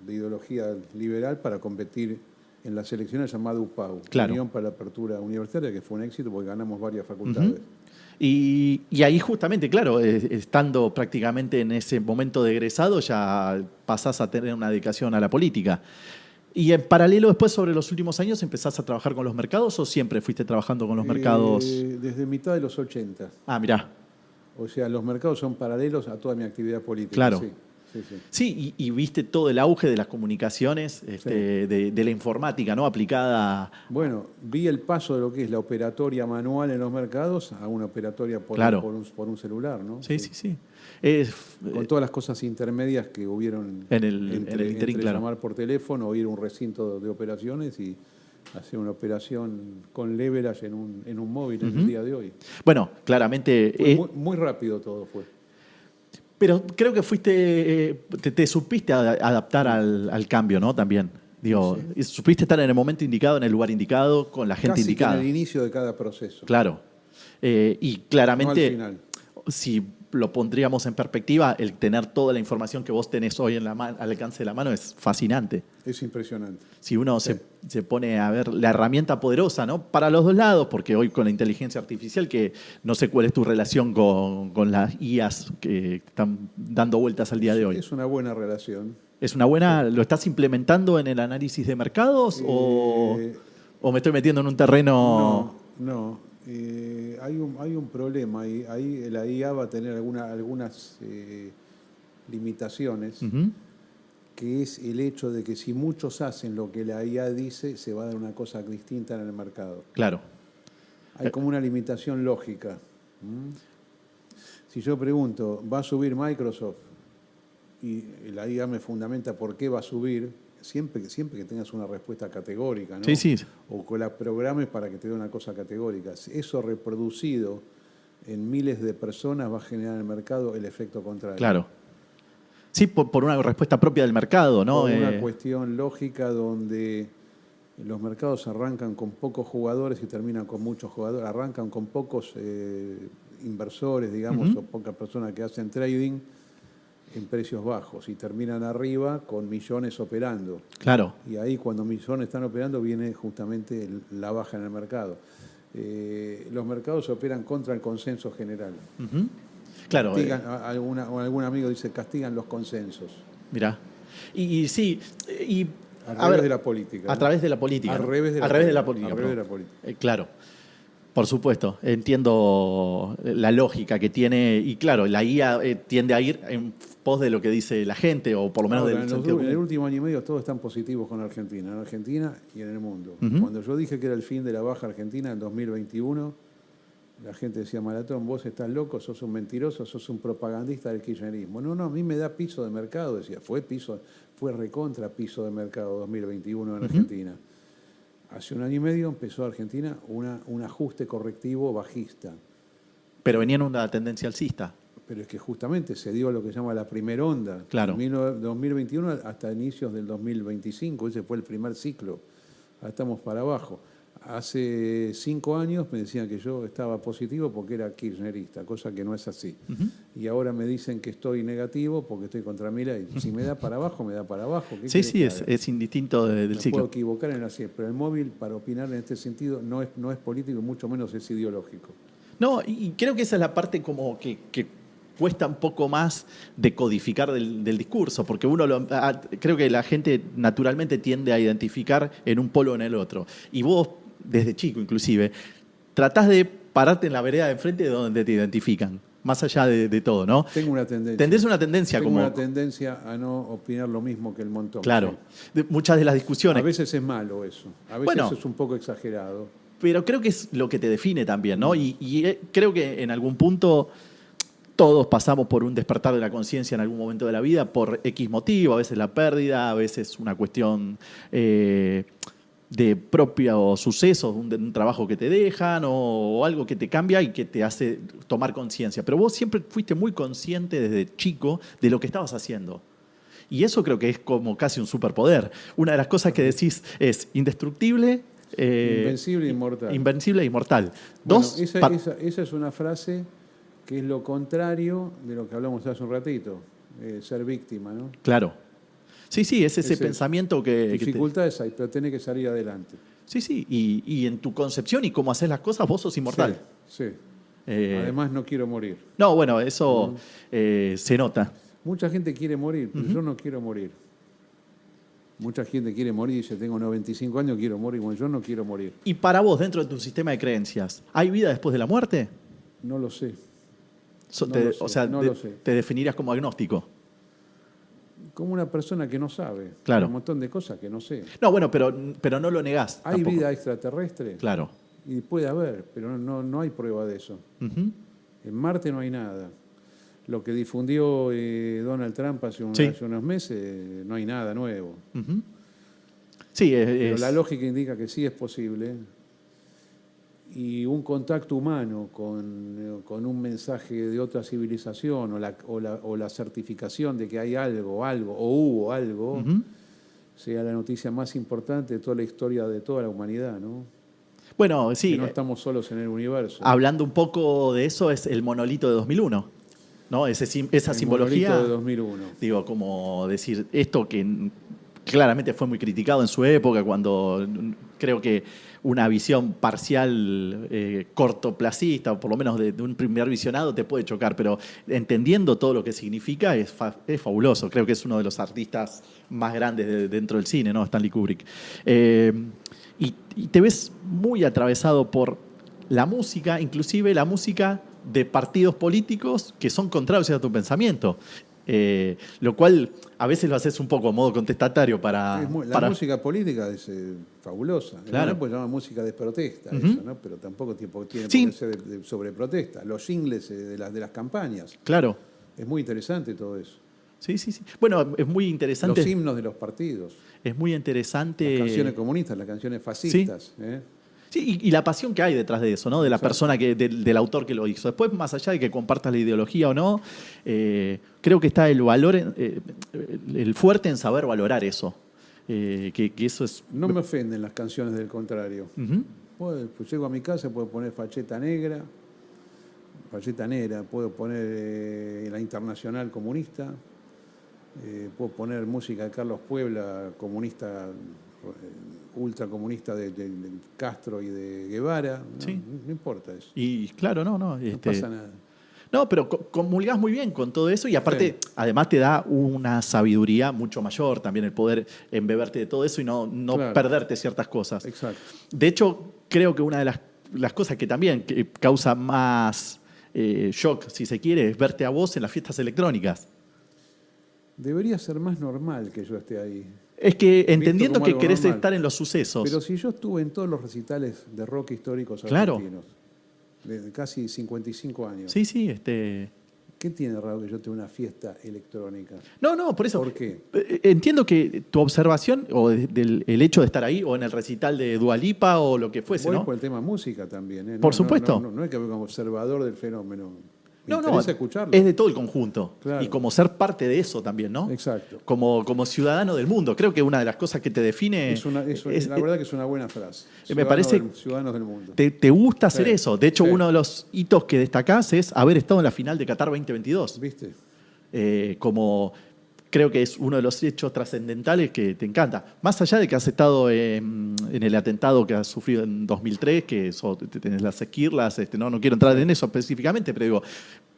de ideología liberal para competir en las elecciones llamada UPAU, Claro. Unión para la Apertura Universitaria, que fue un éxito porque ganamos varias facultades. Y ahí justamente, claro, estando prácticamente en ese momento de egresado, ya pasás a tener una dedicación a la política. Y en paralelo después, sobre los últimos años, ¿empezás a trabajar con los mercados o siempre fuiste trabajando con los mercados? Desde mitad de los 80. Ah, mirá, O sea, los mercados son paralelos a toda mi actividad política. claro. Sí. sí, sí. Sí, y viste todo el auge de las comunicaciones, de la informática, ¿no? Aplicada, Bueno, vi el paso de lo que es la operatoria manual en los mercados a una operatoria claro. por un celular, ¿no? Sí, Sí. sí, sí. Es, Con todas las cosas intermedias que hubieron en el interín, entre claro. llamar por teléfono o ir a un recinto de operaciones y hacer una operación con leverage en un móvil en el día de hoy. Bueno, claramente. Fue muy rápido todo fue. Pero creo que te supiste adaptar al cambio, ¿no? También. Digo, Sí. y supiste estar en el momento indicado, en el lugar indicado, con la gente Casi que en indicada. el inicio de cada proceso, Claro. Y no al claramente, final. si lo pondríamos en perspectiva, el tener toda la información que vos tenés hoy al alcance de la mano es fascinante. Es impresionante. Si uno Sí. se pone a ver la herramienta poderosa, ¿no? Para los dos lados, porque hoy con la inteligencia artificial, que no sé cuál es tu relación con las IAs que están dando vueltas al día de hoy. Es una buena relación. ¿Es una buena, lo estás implementando en el análisis de mercados o me estoy metiendo en un terreno? No. Hay un problema. Ahí la IA va a tener algunas limitaciones, Ujú, que es el hecho de que si muchos hacen lo que la IA dice, se va a dar una cosa distinta en el mercado. claro, Hay como una limitación lógica. ¿Mm? Si yo pregunto, ¿va a subir Microsoft? Y la IA me fundamenta por qué va a subir, siempre que tengas una respuesta categórica, ¿no? sí, sí, O que la programes para que te dé una cosa categórica. Eso reproducido en miles de personas va a generar en el mercado el efecto contrario. claro. Sí, por una respuesta propia del mercado, ¿no? Por una cuestión lógica donde los mercados arrancan con pocos jugadores y terminan con muchos jugadores, arrancan con pocos inversores, digamos, o pocas personas que hacen trading en precios bajos y terminan arriba con millones operando. Claro. Y ahí cuando millones están operando viene justamente la baja en el mercado. Los mercados operan contra el consenso general. Ujú. Claro. Algún amigo dice castigan los consensos. Mirá. Y sí, y A través de la política. A través de la política. Al ¿no? revés de la Al revés de la política. política. Al revés de la política. Claro. Por supuesto, entiendo la lógica que tiene y claro, la IA tiende a ir en pos de lo que dice la gente o por lo menos Ahora, del sentido en el común. último año y medio todos están positivos con Argentina, en Argentina y en el mundo. Ujú. Cuando yo dije que era el fin de la baja argentina en 2021, la gente decía, Maratón, vos estás loco, sos un mentiroso, sos un propagandista del kirchnerismo. No, a mí me da piso de mercado, decía, fue recontra piso de mercado 2021 en Argentina. Hace un año y medio empezó Argentina un ajuste correctivo bajista. Pero venía en una tendencia alcista. Pero es que justamente se dio lo que se llama la primera onda. Claro. De 2021 hasta inicios del 2025, ese fue el primer ciclo. Ahora estamos para abajo. Hace 5 años me decían que yo estaba positivo porque era kirchnerista, cosa que no es así. Y ahora me dicen que estoy negativo porque estoy contra Milei. Si me da para abajo, me da para abajo. Sí, sí, es indistinto del me ciclo. puedo equivocar en la ciencia, pero el móvil, para opinar en este sentido, no es político y mucho menos es ideológico. No, y creo que esa es la parte como que cuesta un poco más de codificar del discurso, porque creo que la gente naturalmente tiende a identificar en un polo o en el otro. Y vos, desde chico inclusive, tratás de pararte en la vereda de enfrente de donde te identifican, más allá de todo, ¿no? Tengo una tendencia. Tendés una tendencia Tengo como... una tendencia a no opinar lo mismo que el montón. Claro, Sí. muchas de las discusiones. A veces es malo eso, a veces Bueno, es un poco exagerado. pero creo que es lo que te define también, ¿no? Y creo que en algún punto todos pasamos por un despertar de la conciencia en algún momento de la vida por X motivo, a veces la pérdida, a veces una cuestión de propios sucesos, un trabajo que te dejan o algo que te cambia y que te hace tomar conciencia. Pero vos siempre fuiste muy consciente desde chico de lo que estabas haciendo. Y eso creo que es como casi un superpoder. Una de las cosas que decís es indestructible, Invencible e inmortal. invencible e inmortal. Bueno, Dos, esa es una frase que es lo contrario de lo que hablamos hace un ratito, ser víctima, ¿no? claro. Sí, sí, es ese Es eso. pensamiento que Dificultades hay, pero tenés que salir adelante. Sí, sí, y en tu concepción y cómo haces las cosas, vos sos inmortal. Sí. Eh, Además, no quiero morir. No, bueno, eso se nota. Mucha gente quiere morir, pero yo no quiero morir. Mucha gente quiere morir y dice, tengo 95 años, quiero morir. Bueno, yo no quiero morir. Y para vos, dentro de tu sistema de creencias, ¿hay vida después de la muerte? No lo sé. O sea, no lo sé. te definirías como agnóstico. como una persona que no sabe. Claro. Un montón de cosas que no sé. No, bueno, pero no lo negás. ¿Hay tampoco. vida extraterrestre? Claro. Y puede haber, pero no hay prueba de eso. Ujú. En Marte no hay nada. Lo que difundió Donald Trump hace Sí. unos meses, no hay nada nuevo. Ujú. Sí, Pero la lógica indica que sí es posible. Y un contacto humano con un mensaje de otra civilización o la certificación de que hay algo o hubo algo, Ujú. sea la noticia más importante de toda la historia de toda la humanidad, ¿no? Bueno, sí, Que no estamos solos en el universo. hablando un poco de eso, es el monolito de 2001, ¿no? Esa El simbología, monolito de 2001. digo, como decir, esto que claramente fue muy criticado en su época, cuando creo que una visión parcial cortoplacista, o por lo menos de un primer visionado, te puede chocar, pero entendiendo todo lo que significa es fabuloso. Creo que es uno de los artistas más grandes dentro del cine, ¿no? Stanley Kubrick. Y te ves muy atravesado por la música, inclusive la música de partidos políticos que son contrarios a tu pensamiento. Lo cual a veces lo haces un poco a modo contestatario para... La música política es fabulosa. Claro. Pues se llama música de protesta, Ujú. eso, ¿no? Pero tampoco tiene por Sí. qué ser sobre protesta. Los jingles de las campañas. Claro. Es muy interesante todo eso. Sí. Bueno, es muy interesante. Los himnos de los partidos. Es muy interesante. Las canciones comunistas, las canciones fascistas. ¿Eh? Sí, y la pasión que hay detrás de eso, ¿no? De la Exacto. persona, del autor que lo hizo. Después, más allá de que compartas la ideología o no, creo que está el valor, el fuerte en saber valorar eso. Que eso es... No me ofenden las canciones del contrario. Ujú. Pues llego a mi casa, puedo poner Facheta Negra, puedo poner la Internacional Comunista, puedo poner música de Carlos Puebla, comunista, ultracomunista de Castro y de Guevara. ¿No? Sí. No importa eso. Y claro, no. No pasa nada. No, pero comulgás muy bien con todo eso y aparte, Sí. además te da una sabiduría mucho mayor también el poder embeberte de todo eso y no Claro. perderte ciertas cosas. Exacto. De hecho, creo que una de las cosas que también causa más shock, si se quiere, es verte a vos en las fiestas electrónicas. Debería ser más normal que yo esté ahí. Es que entendiendo como que algo querés normal. estar en los sucesos. Pero si yo estuve en todos los recitales de rock históricos Claro. argentinos, de casi 55 años, Sí. ¿qué tiene raro que yo tenga una fiesta electrónica? No, por eso. ¿Por qué? Entiendo que tu observación o el hecho de estar ahí o en el recital de Dua Lipa o lo que fuese, Voy ¿no? por el tema música también. ¿Eh? Por supuesto. No es que venga como observador del fenómeno. Me No, interesa escucharlo. es de todo el conjunto. Claro. Y como ser parte de eso también, ¿no? Exacto. Como ciudadano del mundo. Creo que una de las cosas que te define... La verdad que es una buena frase. Me parece... Ciudadanos del mundo. Te gusta hacer Sí, eso. De hecho, sí. uno de los hitos que destacás es haber estado en la final de Qatar 2022. ¿Viste? Como creo que es uno de los hechos trascendentales que te encanta. Más allá de que has estado en el atentado que has sufrido en 2003, que tenés las esquirlas, no quiero entrar en eso específicamente, pero digo,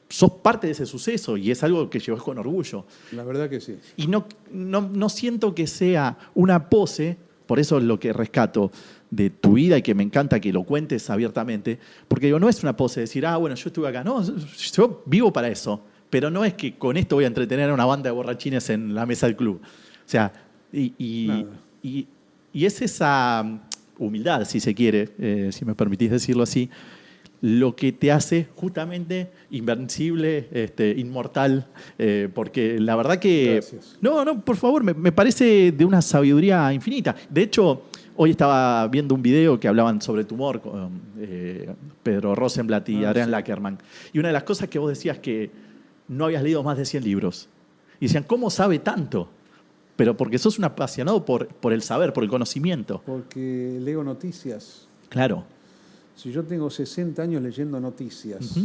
sos parte de ese suceso y es algo que llevas con orgullo. La verdad que sí. Y no siento que sea una pose, por eso es lo que rescato de tu vida y que me encanta que lo cuentes abiertamente, porque digo, no es una pose de decir, bueno, yo estuve acá, no, yo vivo para eso. Pero no es que con esto voy a entretener a una banda de borrachines en la mesa del club. O sea, y es esa humildad, si se quiere, si me permitís decirlo así, lo que te hace justamente invencible, inmortal, porque la verdad que... Gracias. No, por favor, me parece de una sabiduría infinita. De hecho, hoy estaba viendo un video que hablaban sobre tu humor con Pedro Rosenblatt y Adrián sí. Lackerman. Y una de las cosas que vos decías que no habías leído más de 100 libros. Y decían, ¿cómo sabe tanto? Pero porque sos un apasionado por el saber, por el conocimiento. Porque leo noticias. Claro. Si yo tengo 60 años leyendo noticias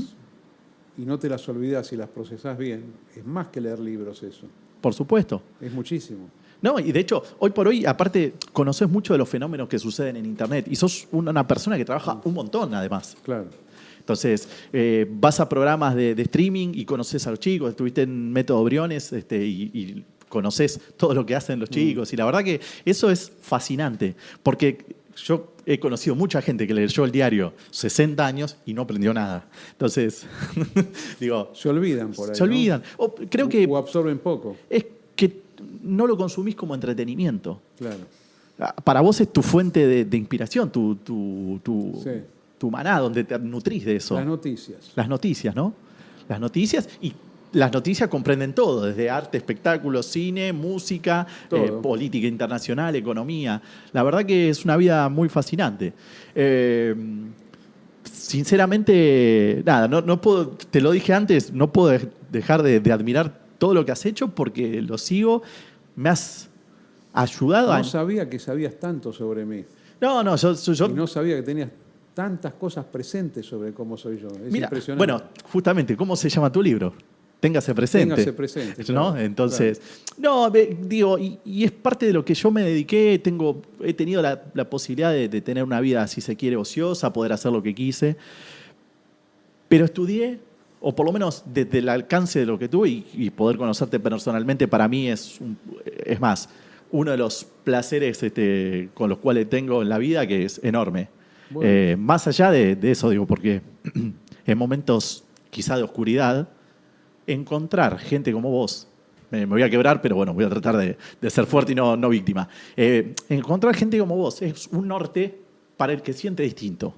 y no te las olvidas y las procesás bien, es más que leer libros eso. Por supuesto. Es muchísimo. No, y de hecho, hoy por hoy, aparte, conoces mucho de los fenómenos que suceden en Internet. Y sos una persona que trabaja un montón, además. Claro. Entonces, vas a programas de streaming y conoces a los chicos. Estuviste en Método Briones y conoces todo lo que hacen los chicos. Y la verdad que eso es fascinante. Porque yo he conocido mucha gente que leyó el diario 60 años y no aprendió nada. Entonces, digo... Se olvidan por ahí. Se olvidan. ¿no? Creo que O absorben poco. es que no lo consumís como entretenimiento. Claro. Para vos es tu fuente de inspiración, tu Sí. maná, donde te nutrís de eso. Las noticias. Las noticias, ¿no? Las noticias, y las noticias comprenden todo, desde arte, espectáculos, cine, música, Todo. política internacional, economía. La verdad que es una vida muy fascinante. Sinceramente, nada, no puedo, te lo dije antes, no puedo dejar de admirar todo lo que has hecho porque lo sigo. Me has ayudado a... No sabía que sabías tanto sobre mí. No, yo Y no sabía que tenías tantas cosas presentes sobre cómo soy yo. Es mira, impresionante. bueno, justamente, ¿cómo se llama tu libro? Téngase presente. Téngase presente, ¿No? claro, Entonces, no, digo, y es parte de lo que yo me dediqué. He tenido la posibilidad de tener una vida, si se quiere, ociosa, poder hacer lo que quise. Pero estudié, o por lo menos desde el alcance de lo que tuve, y poder conocerte personalmente para mí es más, uno de los placeres con los cuales tengo en la vida, que es enorme. Bueno. Más allá de eso, digo, porque en momentos quizá de oscuridad, encontrar gente como vos, me voy a quebrar, pero bueno, voy a tratar de ser fuerte y no víctima. Encontrar gente como vos es un norte para el que siente distinto.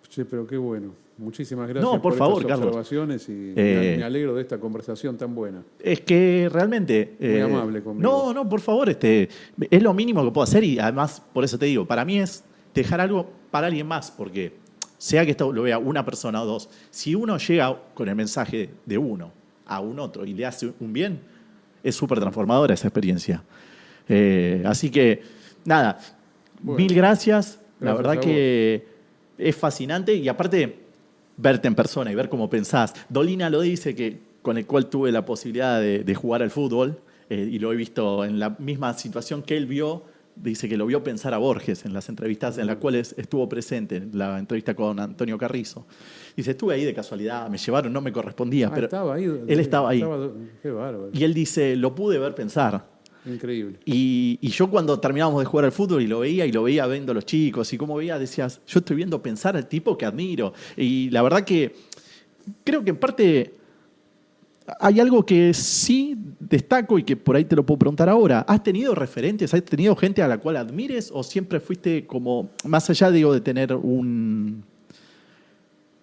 Che, pero qué bueno. Muchísimas gracias No, por por favor, estas Carlos. observaciones y me alegro de esta conversación tan buena. Es que realmente... Muy amable conmigo. No, por favor, es lo mínimo que puedo hacer y además, por eso te digo, para mí es dejar algo para alguien más, porque sea que esto lo vea una persona o dos, si uno llega con el mensaje de uno a un otro y le hace un bien, es súper transformadora esa experiencia. Así que, nada, Bueno, mil gracias. La gracias verdad a vos. que es fascinante y aparte verte en persona y ver cómo pensás. Dolina lo dice, que con el cual tuve la posibilidad de jugar al fútbol y lo he visto en la misma situación que él vio. Dice que lo vio pensar a Borges en las entrevistas en las cuales estuvo presente, en la entrevista con Antonio Carrizo. Dice, estuve ahí de casualidad, me llevaron, no me correspondía, pero estaba ahí. él estaba ahí. Qué bárbaro. Y él dice, lo pude ver pensar. Increíble. Y yo cuando terminábamos de jugar al fútbol y lo veía viendo a los chicos y cómo veía, decías, yo estoy viendo pensar al tipo que admiro. Y la verdad que creo que en parte hay algo que sí destaco y que por ahí te lo puedo preguntar ahora. ¿Has tenido referentes? ¿Has tenido gente a la cual admires o siempre fuiste como, más allá digo, de tener un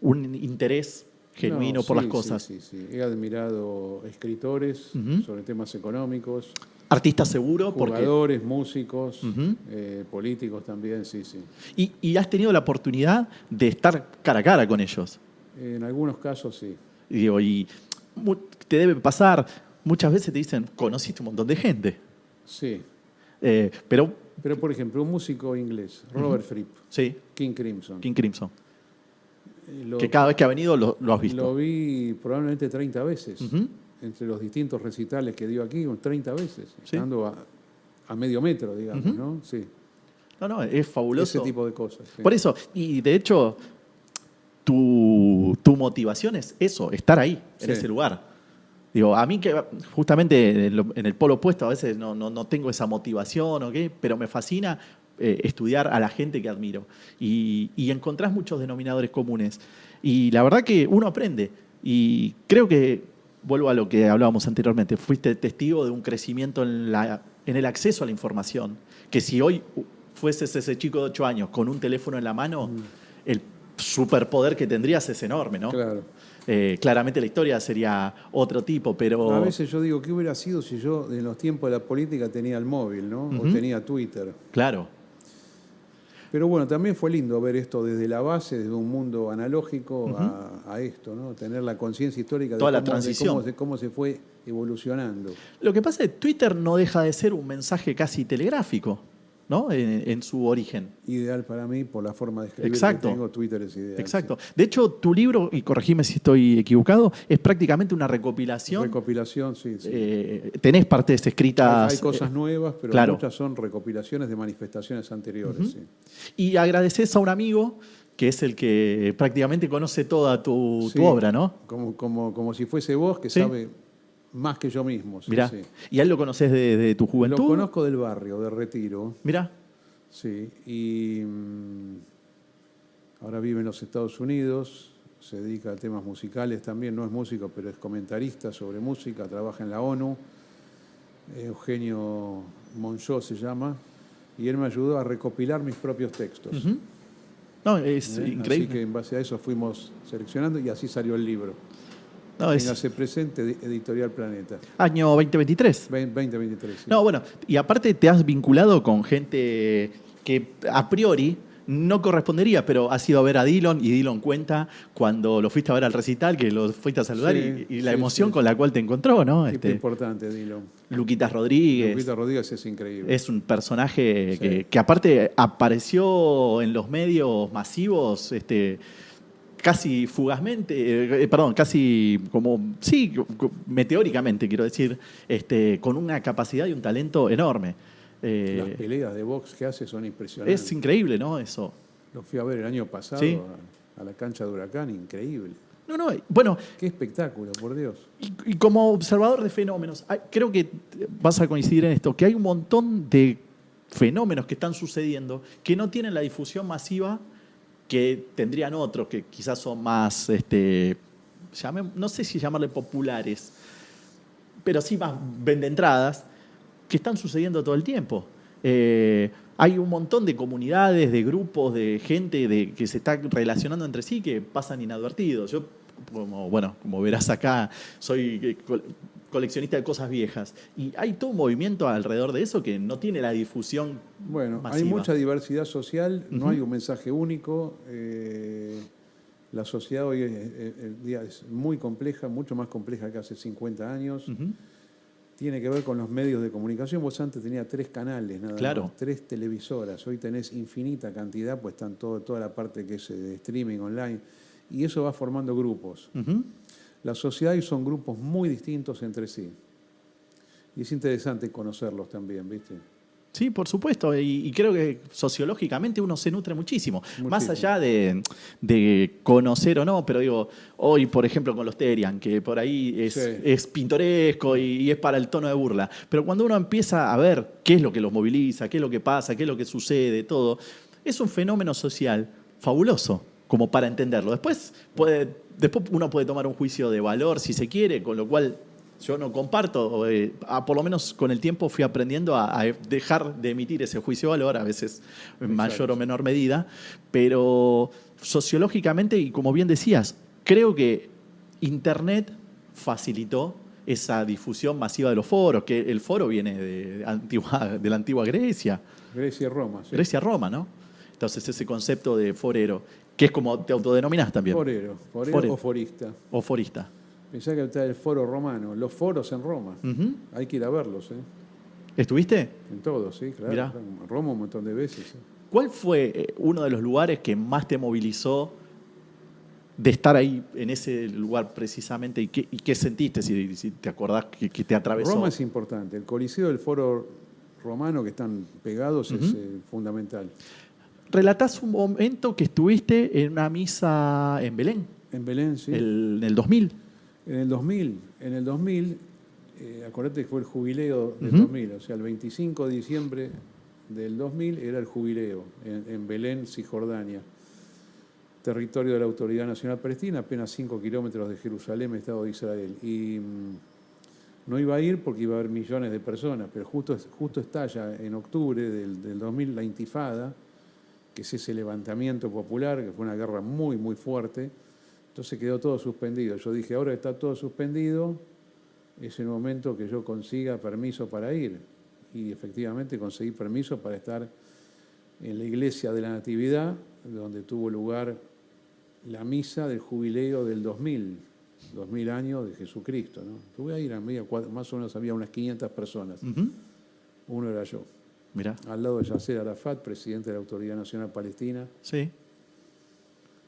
interés genuino No, por las sí, cosas? Sí. He admirado escritores Ujú. sobre temas económicos, Artistas seguro, porque... jugadores, músicos, Ujú. políticos también, sí. Y has tenido la oportunidad de estar cara a cara con ellos. En algunos casos sí. Y digo, te debe pasar, muchas veces te dicen, conociste un montón de gente. Sí. Pero, Pero, por ejemplo, un músico inglés, Robert Fripp, sí, King Crimson. King Crimson, Lo, que cada vez que ha venido lo has visto. lo vi probablemente 30 veces. Ujú. Entre los distintos recitales que dio aquí, 30 veces. Sí. Estando a medio metro, digamos, Ujú. ¿no? Sí. No, es fabuloso. Ese tipo de cosas. Sí. Por eso, y de hecho, tu motivación es eso, estar ahí, en Sí. ese lugar. Digo, a mí que justamente en el polo opuesto a veces no tengo esa motivación, ¿ok? Pero me fascina estudiar a la gente que admiro. Y encontrás muchos denominadores comunes. Y la verdad que uno aprende. Y creo que, vuelvo a lo que hablábamos anteriormente, fuiste testigo de un crecimiento en el acceso a la información. Que si hoy fueses ese chico de 8 años con un teléfono en la mano, el superpoder que tendrías es enorme, ¿no? Claro. Claramente la historia sería otro tipo, pero... A veces yo digo, ¿qué hubiera sido si yo en los tiempos de la política tenía el móvil, ¿no? O Ujú. tenía Twitter. Claro, Pero bueno, también fue lindo ver esto desde la base, desde un mundo analógico a esto, ¿no? Tener la conciencia histórica de Toda la cómo, transición. cómo se fue evolucionando. lo que pasa es que Twitter no deja de ser un mensaje casi telegráfico, ¿no? En su origen. Ideal para mí, por la forma de escribir Exacto. que tengo, Twitter es ideal. Exacto. sí. De hecho, tu libro, y corregime si estoy equivocado, es prácticamente una recopilación. Recopilación, sí. Tenés partes escritas. Hay cosas nuevas, pero claro. muchas son recopilaciones de manifestaciones anteriores. Sí. Y agradeces a un amigo que es el que prácticamente conoce toda tu Sí, obra, ¿no? Como si fuese vos, que Sí. sabe más que yo mismo. Sí, Mirá. sí. ¿Y a él lo conoces de tu juventud? Lo conozco del barrio, de Retiro. Mirá. Sí, y ahora vive en los Estados Unidos, se dedica a temas musicales también, no es músico, pero es comentarista sobre música, trabaja en la ONU. Eugenio Monchó se llama, y él me ayudó a recopilar mis propios textos. Ujú. No, es Así increíble. que en base a eso fuimos seleccionando y así salió el libro. No, Téngase presente, Editorial Planeta. año 2023. 2023, sí. No, bueno, y aparte te has vinculado con gente que a priori no correspondería, pero has ido a ver a Dillon y Dillon cuenta cuando lo fuiste a ver al recital, que lo fuiste a saludar Sí, y la sí, emoción sí, con sí. la cual te encontró, ¿no? Tipo importante, Dilo. Luquitas Rodríguez. Lupita Rodríguez es increíble. Es un personaje Sí. que aparte apareció en los medios masivos, casi fugazmente, perdón, casi como, sí, meteóricamente, quiero decir, con una capacidad y un talento enorme. Las peleas de box que hace son impresionantes. Es increíble, ¿no? Eso. Lo fui a ver el año pasado Sí. a la cancha de Huracán, increíble. No, no, bueno, Qué espectáculo, por Dios. y como observador de fenómenos, creo que vas a coincidir en esto, que hay un montón de fenómenos que están sucediendo que no tienen la difusión masiva que tendrían otros, que quizás son más, no sé si llamarle populares, pero sí más vendentradas, que están sucediendo todo el tiempo. Hay un montón de comunidades, de grupos, de gente que se está relacionando entre sí que pasan inadvertidos. Yo, como verás acá, soy coleccionista de cosas viejas. Y hay todo un movimiento alrededor de eso que no tiene la difusión Bueno, masiva. hay mucha diversidad social, no Ujú. hay un mensaje único. La sociedad hoy el día es muy compleja, mucho más compleja que hace 50 años. Ujú. Tiene que ver con los medios de comunicación. Vos antes tenías 3 canales, nada Claro. más, 3 televisoras. Hoy tenés infinita cantidad, pues están toda la parte que es de streaming online. Y eso va formando grupos. Ujú. La sociedad hoy son grupos muy distintos entre sí. Y es interesante conocerlos también, ¿viste? Sí, por supuesto, y creo que sociológicamente uno se nutre muchísimo. Muchísimo. Más allá de conocer o no, pero digo, hoy, por ejemplo, con los Terian, que por ahí Sí. es pintoresco y es para el tono de burla, pero cuando uno empieza a ver qué es lo que los moviliza, qué es lo que pasa, qué es lo que sucede, todo, es un fenómeno social fabuloso, como para entenderlo. Después uno puede tomar un juicio de valor si se quiere, con lo cual yo no comparto, por lo menos con el tiempo fui aprendiendo a dejar de emitir ese juicio de valor, a veces en mayor Exacto. o menor medida, pero sociológicamente, y como bien decías, creo que Internet facilitó esa difusión masiva de los foros, que el foro viene de la antigua Grecia, Grecia y Roma, sí. Grecia-Roma, ¿no? Entonces ese concepto de forero, que es como te autodenominás también. Forero Forero. o forista. O forista. Pensá que está el foro romano, los foros en Roma. Ujú. Hay que ir a verlos, ¿eh? ¿Estuviste? En todos, sí, claro. Mirá. Claro. En Roma un montón de veces. ¿Eh? ¿Cuál fue uno de los lugares que más te movilizó de estar ahí en ese lugar precisamente? ¿Y qué sentiste, si te acordás que te atravesó? Roma es importante. El Coliseo del Foro Romano, que están pegados, es fundamental. Relatás un momento que estuviste en una misa en Belén, En Belén, sí. en el 2000. En el 2000, acordate que fue el jubileo del Ujú. 2000, o sea, el 25 de diciembre del 2000 era el jubileo en Belén, Cisjordania, territorio de la Autoridad Nacional Palestina, apenas 5 kilómetros de Jerusalén, Estado de Israel. Y no iba a ir porque iba a haber millones de personas, pero justo estalla en octubre del 2000 la Intifada, que es ese levantamiento popular, que fue una guerra muy, muy fuerte. Entonces quedó todo suspendido. Yo dije, ahora está todo suspendido, es el momento que yo consiga permiso para ir. Y efectivamente conseguí permiso para estar en la iglesia de la Natividad, donde tuvo lugar la misa del jubileo del 2000 años de Jesucristo, ¿no? Tuve a ir, más o menos había unas 500 personas. Ujú. Uno era yo. Mirá, Al lado de Yasser Arafat, presidente de la Autoridad Nacional Palestina, sí.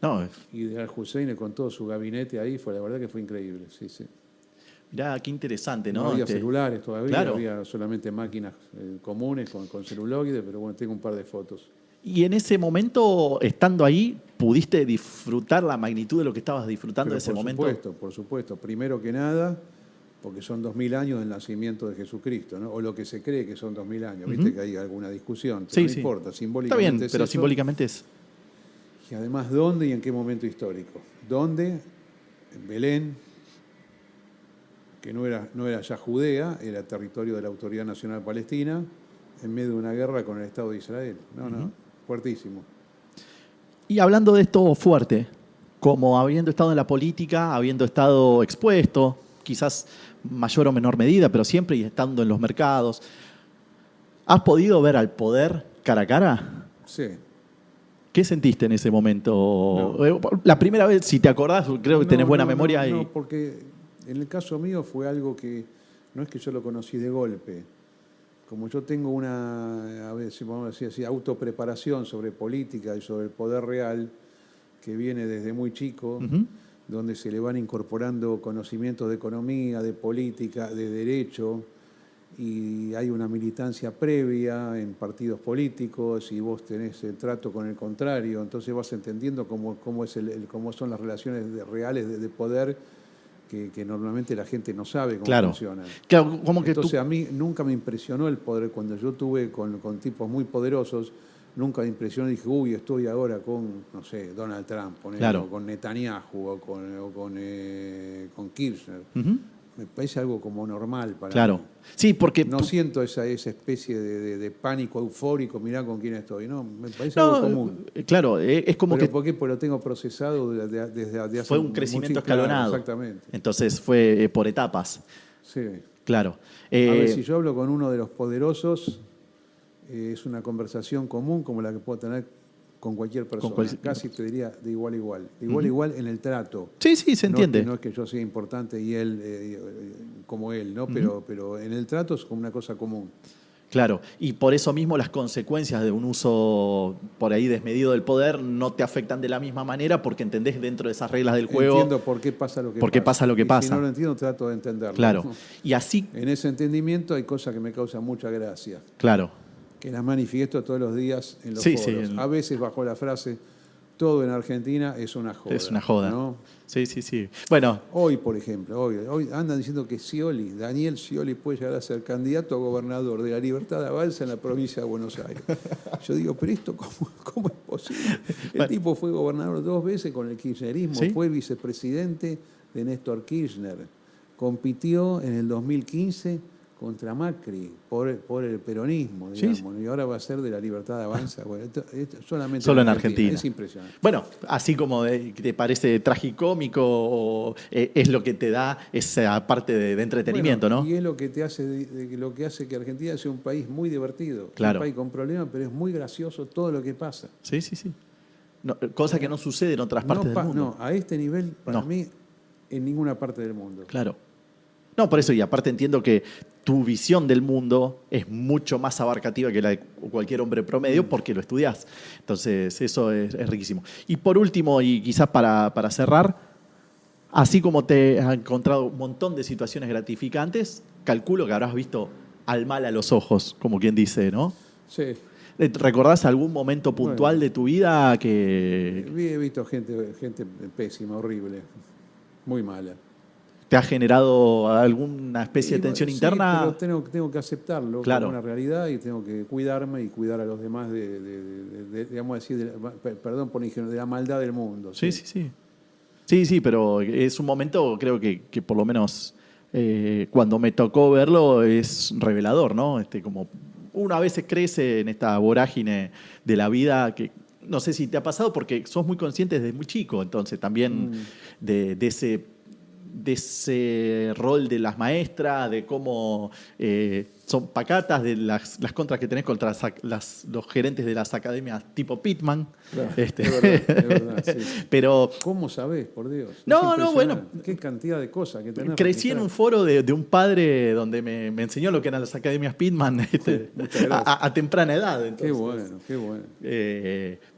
No, y de Al-Hussein con todo su gabinete ahí, la verdad que fue increíble, sí, sí. mirá, qué interesante, ¿no? No había celulares todavía, Claro. había solamente máquinas comunes con celuloide, pero bueno, tengo un par de fotos. Y en ese momento, estando ahí, ¿pudiste disfrutar la magnitud de lo que estabas disfrutando Pero de ese momento? Por supuesto. Primero que nada, porque son 2000 años del nacimiento de Jesucristo, ¿no? O lo que se cree que son 2000 años. Viste que hay alguna discusión, pero Sí, no sí. importa, Está simbólicamente bien, es pero eso. simbólicamente es. Y además, ¿dónde y en qué momento histórico? ¿Dónde? En Belén, que no era ya Judea, era territorio de la Autoridad Nacional Palestina, en medio de una guerra con el Estado de Israel. No, fuertísimo. Y hablando de esto fuerte, como habiendo estado en la política, habiendo estado expuesto, quizás mayor o menor medida, pero siempre y estando en los mercados, ¿has podido ver al poder cara a cara? Sí. ¿Qué sentiste en ese momento? No. La primera vez, si te acordás, creo que tenés buena memoria. No, porque en el caso mío fue algo que no es que yo lo conocí de golpe. Como yo tengo una, a ver si vamos a decir así, autopreparación sobre política y sobre el poder real, que viene desde muy chico, donde se le van incorporando conocimientos de economía, de política, de derecho, y hay una militancia previa en partidos políticos y vos tenés el trato con el contrario, entonces vas entendiendo cómo son las relaciones reales de poder que normalmente la gente no sabe cómo funcionan. Claro, como que entonces a mí nunca me impresionó el poder. Cuando yo tuve con tipos muy poderosos, nunca me impresionó y dije, uy, estoy ahora con, no sé, Donald Trump, o con Netanyahu o con Kirchner. Me parece algo como normal para mí. Sí, porque no siento esa especie de pánico eufórico, mirá con quién estoy. No, me parece algo común. Claro, es como que... ¿Por qué? Porque lo tengo procesado desde hace... Fue un crecimiento escalonado. Claro, exactamente. Entonces fue por etapas. Sí. Claro. A ver, si yo hablo con uno de los poderosos, es una conversación común como la que puedo tener con cualquier persona. Casi te diría de igual a igual. De igual a igual en el trato. Sí, se entiende. No es que yo sea importante y él como él, ¿no? Pero en el trato es como una cosa común. Claro, y por eso mismo las consecuencias de un uso por ahí desmedido del poder no te afectan de la misma manera porque entendés dentro de esas reglas del juego. Entiendo por qué pasa lo que pasa. Si no lo entiendo, trato de entenderlo. Claro. Y así... En ese entendimiento hay cosas que me causan mucha gracia. Claro. Que las manifiesto todos los días en los foros. A veces bajo la frase, todo en Argentina es una joda. Es una joda. ¿no? Sí. Bueno. Hoy, por ejemplo, hoy andan diciendo que Daniel Scioli puede llegar a ser candidato a gobernador de la Libertad Avanza en la provincia de Buenos Aires. Yo digo, pero esto ¿cómo es posible? El tipo fue gobernador 2 veces con el kirchnerismo, fue vicepresidente de Néstor Kirchner, compitió en el 2015 contra Macri por el peronismo, digamos, y ahora va a ser de la Libertad Avanza. Bueno, solamente solo en Argentina. Es impresionante. Bueno, así como te parece tragicómico, es lo que te da esa parte de entretenimiento, ¿no? Y es lo que te hace, lo que hace que Argentina sea un país muy divertido, claro. Un país con problemas, pero es muy gracioso todo lo que pasa. Sí. No, cosa que no sucede en otras partes del mundo. No, a este nivel, para mí, en ninguna parte del mundo. Claro. No, por eso, y aparte entiendo que tu visión del mundo es mucho más abarcativa que la de cualquier hombre promedio porque lo estudiás. Entonces, eso es riquísimo. Y por último, y quizás para cerrar, así como te has encontrado un montón de situaciones gratificantes, calculo que habrás visto al mal a los ojos, como quien dice, ¿no? Sí. ¿Recordás algún momento puntual de tu vida que...? He visto gente pésima, horrible, muy mala. ¿Te ha generado alguna especie de tensión interna? Pero tengo que aceptarlo como una realidad y tengo que cuidarme y cuidar a los demás digamos así, perdón por de la maldad del mundo. Sí, pero es un momento, creo que por lo menos cuando me tocó verlo es revelador, ¿no? Como uno a veces crece en esta vorágine de la vida que no sé si te ha pasado porque sos muy consciente desde muy chico, entonces también de ese rol de las maestras, de cómo son pacatas, de las contras que tenés contra los gerentes de las academias tipo Pitman. Claro, es verdad, sí. Pero, ¿cómo sabés, por Dios? No, bueno. Qué cantidad de cosas que tenés. Crecí en un foro de un padre donde me enseñó lo que eran las academias Pitman a temprana edad. Entonces, qué bueno.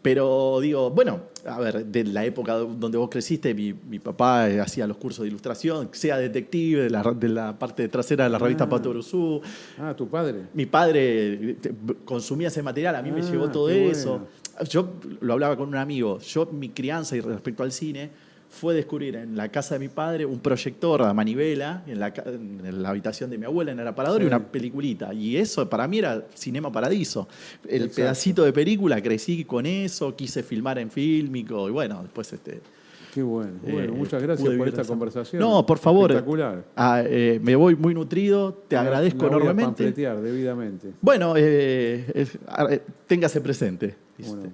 Pero digo, bueno, a ver, de la época donde vos creciste, mi papá hacía los cursos de ilustración, sea detective, de la parte trasera de la revista Pato Brusú. Ah, ¿tu padre? Mi padre consumía ese material, a mí me llegó todo eso. Bueno. Yo lo hablaba con un amigo, mi crianza y respecto al cine fue descubrir en la casa de mi padre un proyector a manivela en la habitación de mi abuela en el aparador y una peliculita. Y eso para mí era Cinema Paradiso. El pedacito de película, crecí con eso, quise filmar en Fílmico y bueno, después Qué bueno. Bueno, muchas gracias pude por vivir esta esa- conversación. No, por favor. Espectacular. Me voy muy nutrido, te agradezco La voy a enormemente. pampletear debidamente. Bueno, téngase presente. Bueno,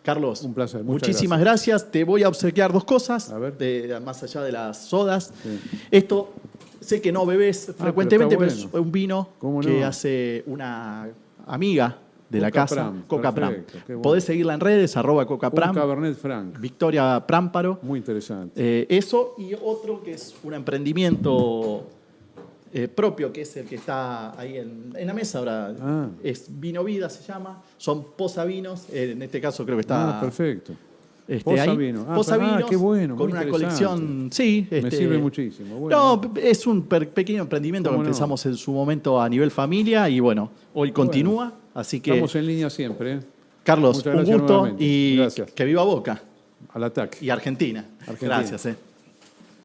Carlos, un placer, muchas muchísimas gracias. Te voy a obsequiar dos cosas, A ver. más allá de las sodas. Sí. Esto, sé que no bebés frecuentemente, pero pero está es un vino ¿Cómo que no? hace una amiga de la Coca casa, Pram, Coca Pram. perfecto, qué bueno. Podés seguirla en redes, @Coca Un Pram, Cabernet Franc. Victoria Prámparo. Muy interesante. Eso y otro que es un emprendimiento propio, que es el que está ahí en la mesa ahora. Ah. Es Vino Vida, se llama. Son posavinos. En este caso creo que está Perfecto. ahí. Posavinos. Posavinos, Qué bueno, con muy una interesante. colección. Sí, Me sirve muchísimo. Bueno. No, es un pequeño emprendimiento que ¿Cómo no? empezamos en su momento a nivel familia y bueno, hoy continúa. Así que, Estamos en línea siempre. Carlos, Muchas un gracias gusto nuevamente. y Gracias. que viva Boca Al ataque. y Argentina. Argentina. Gracias.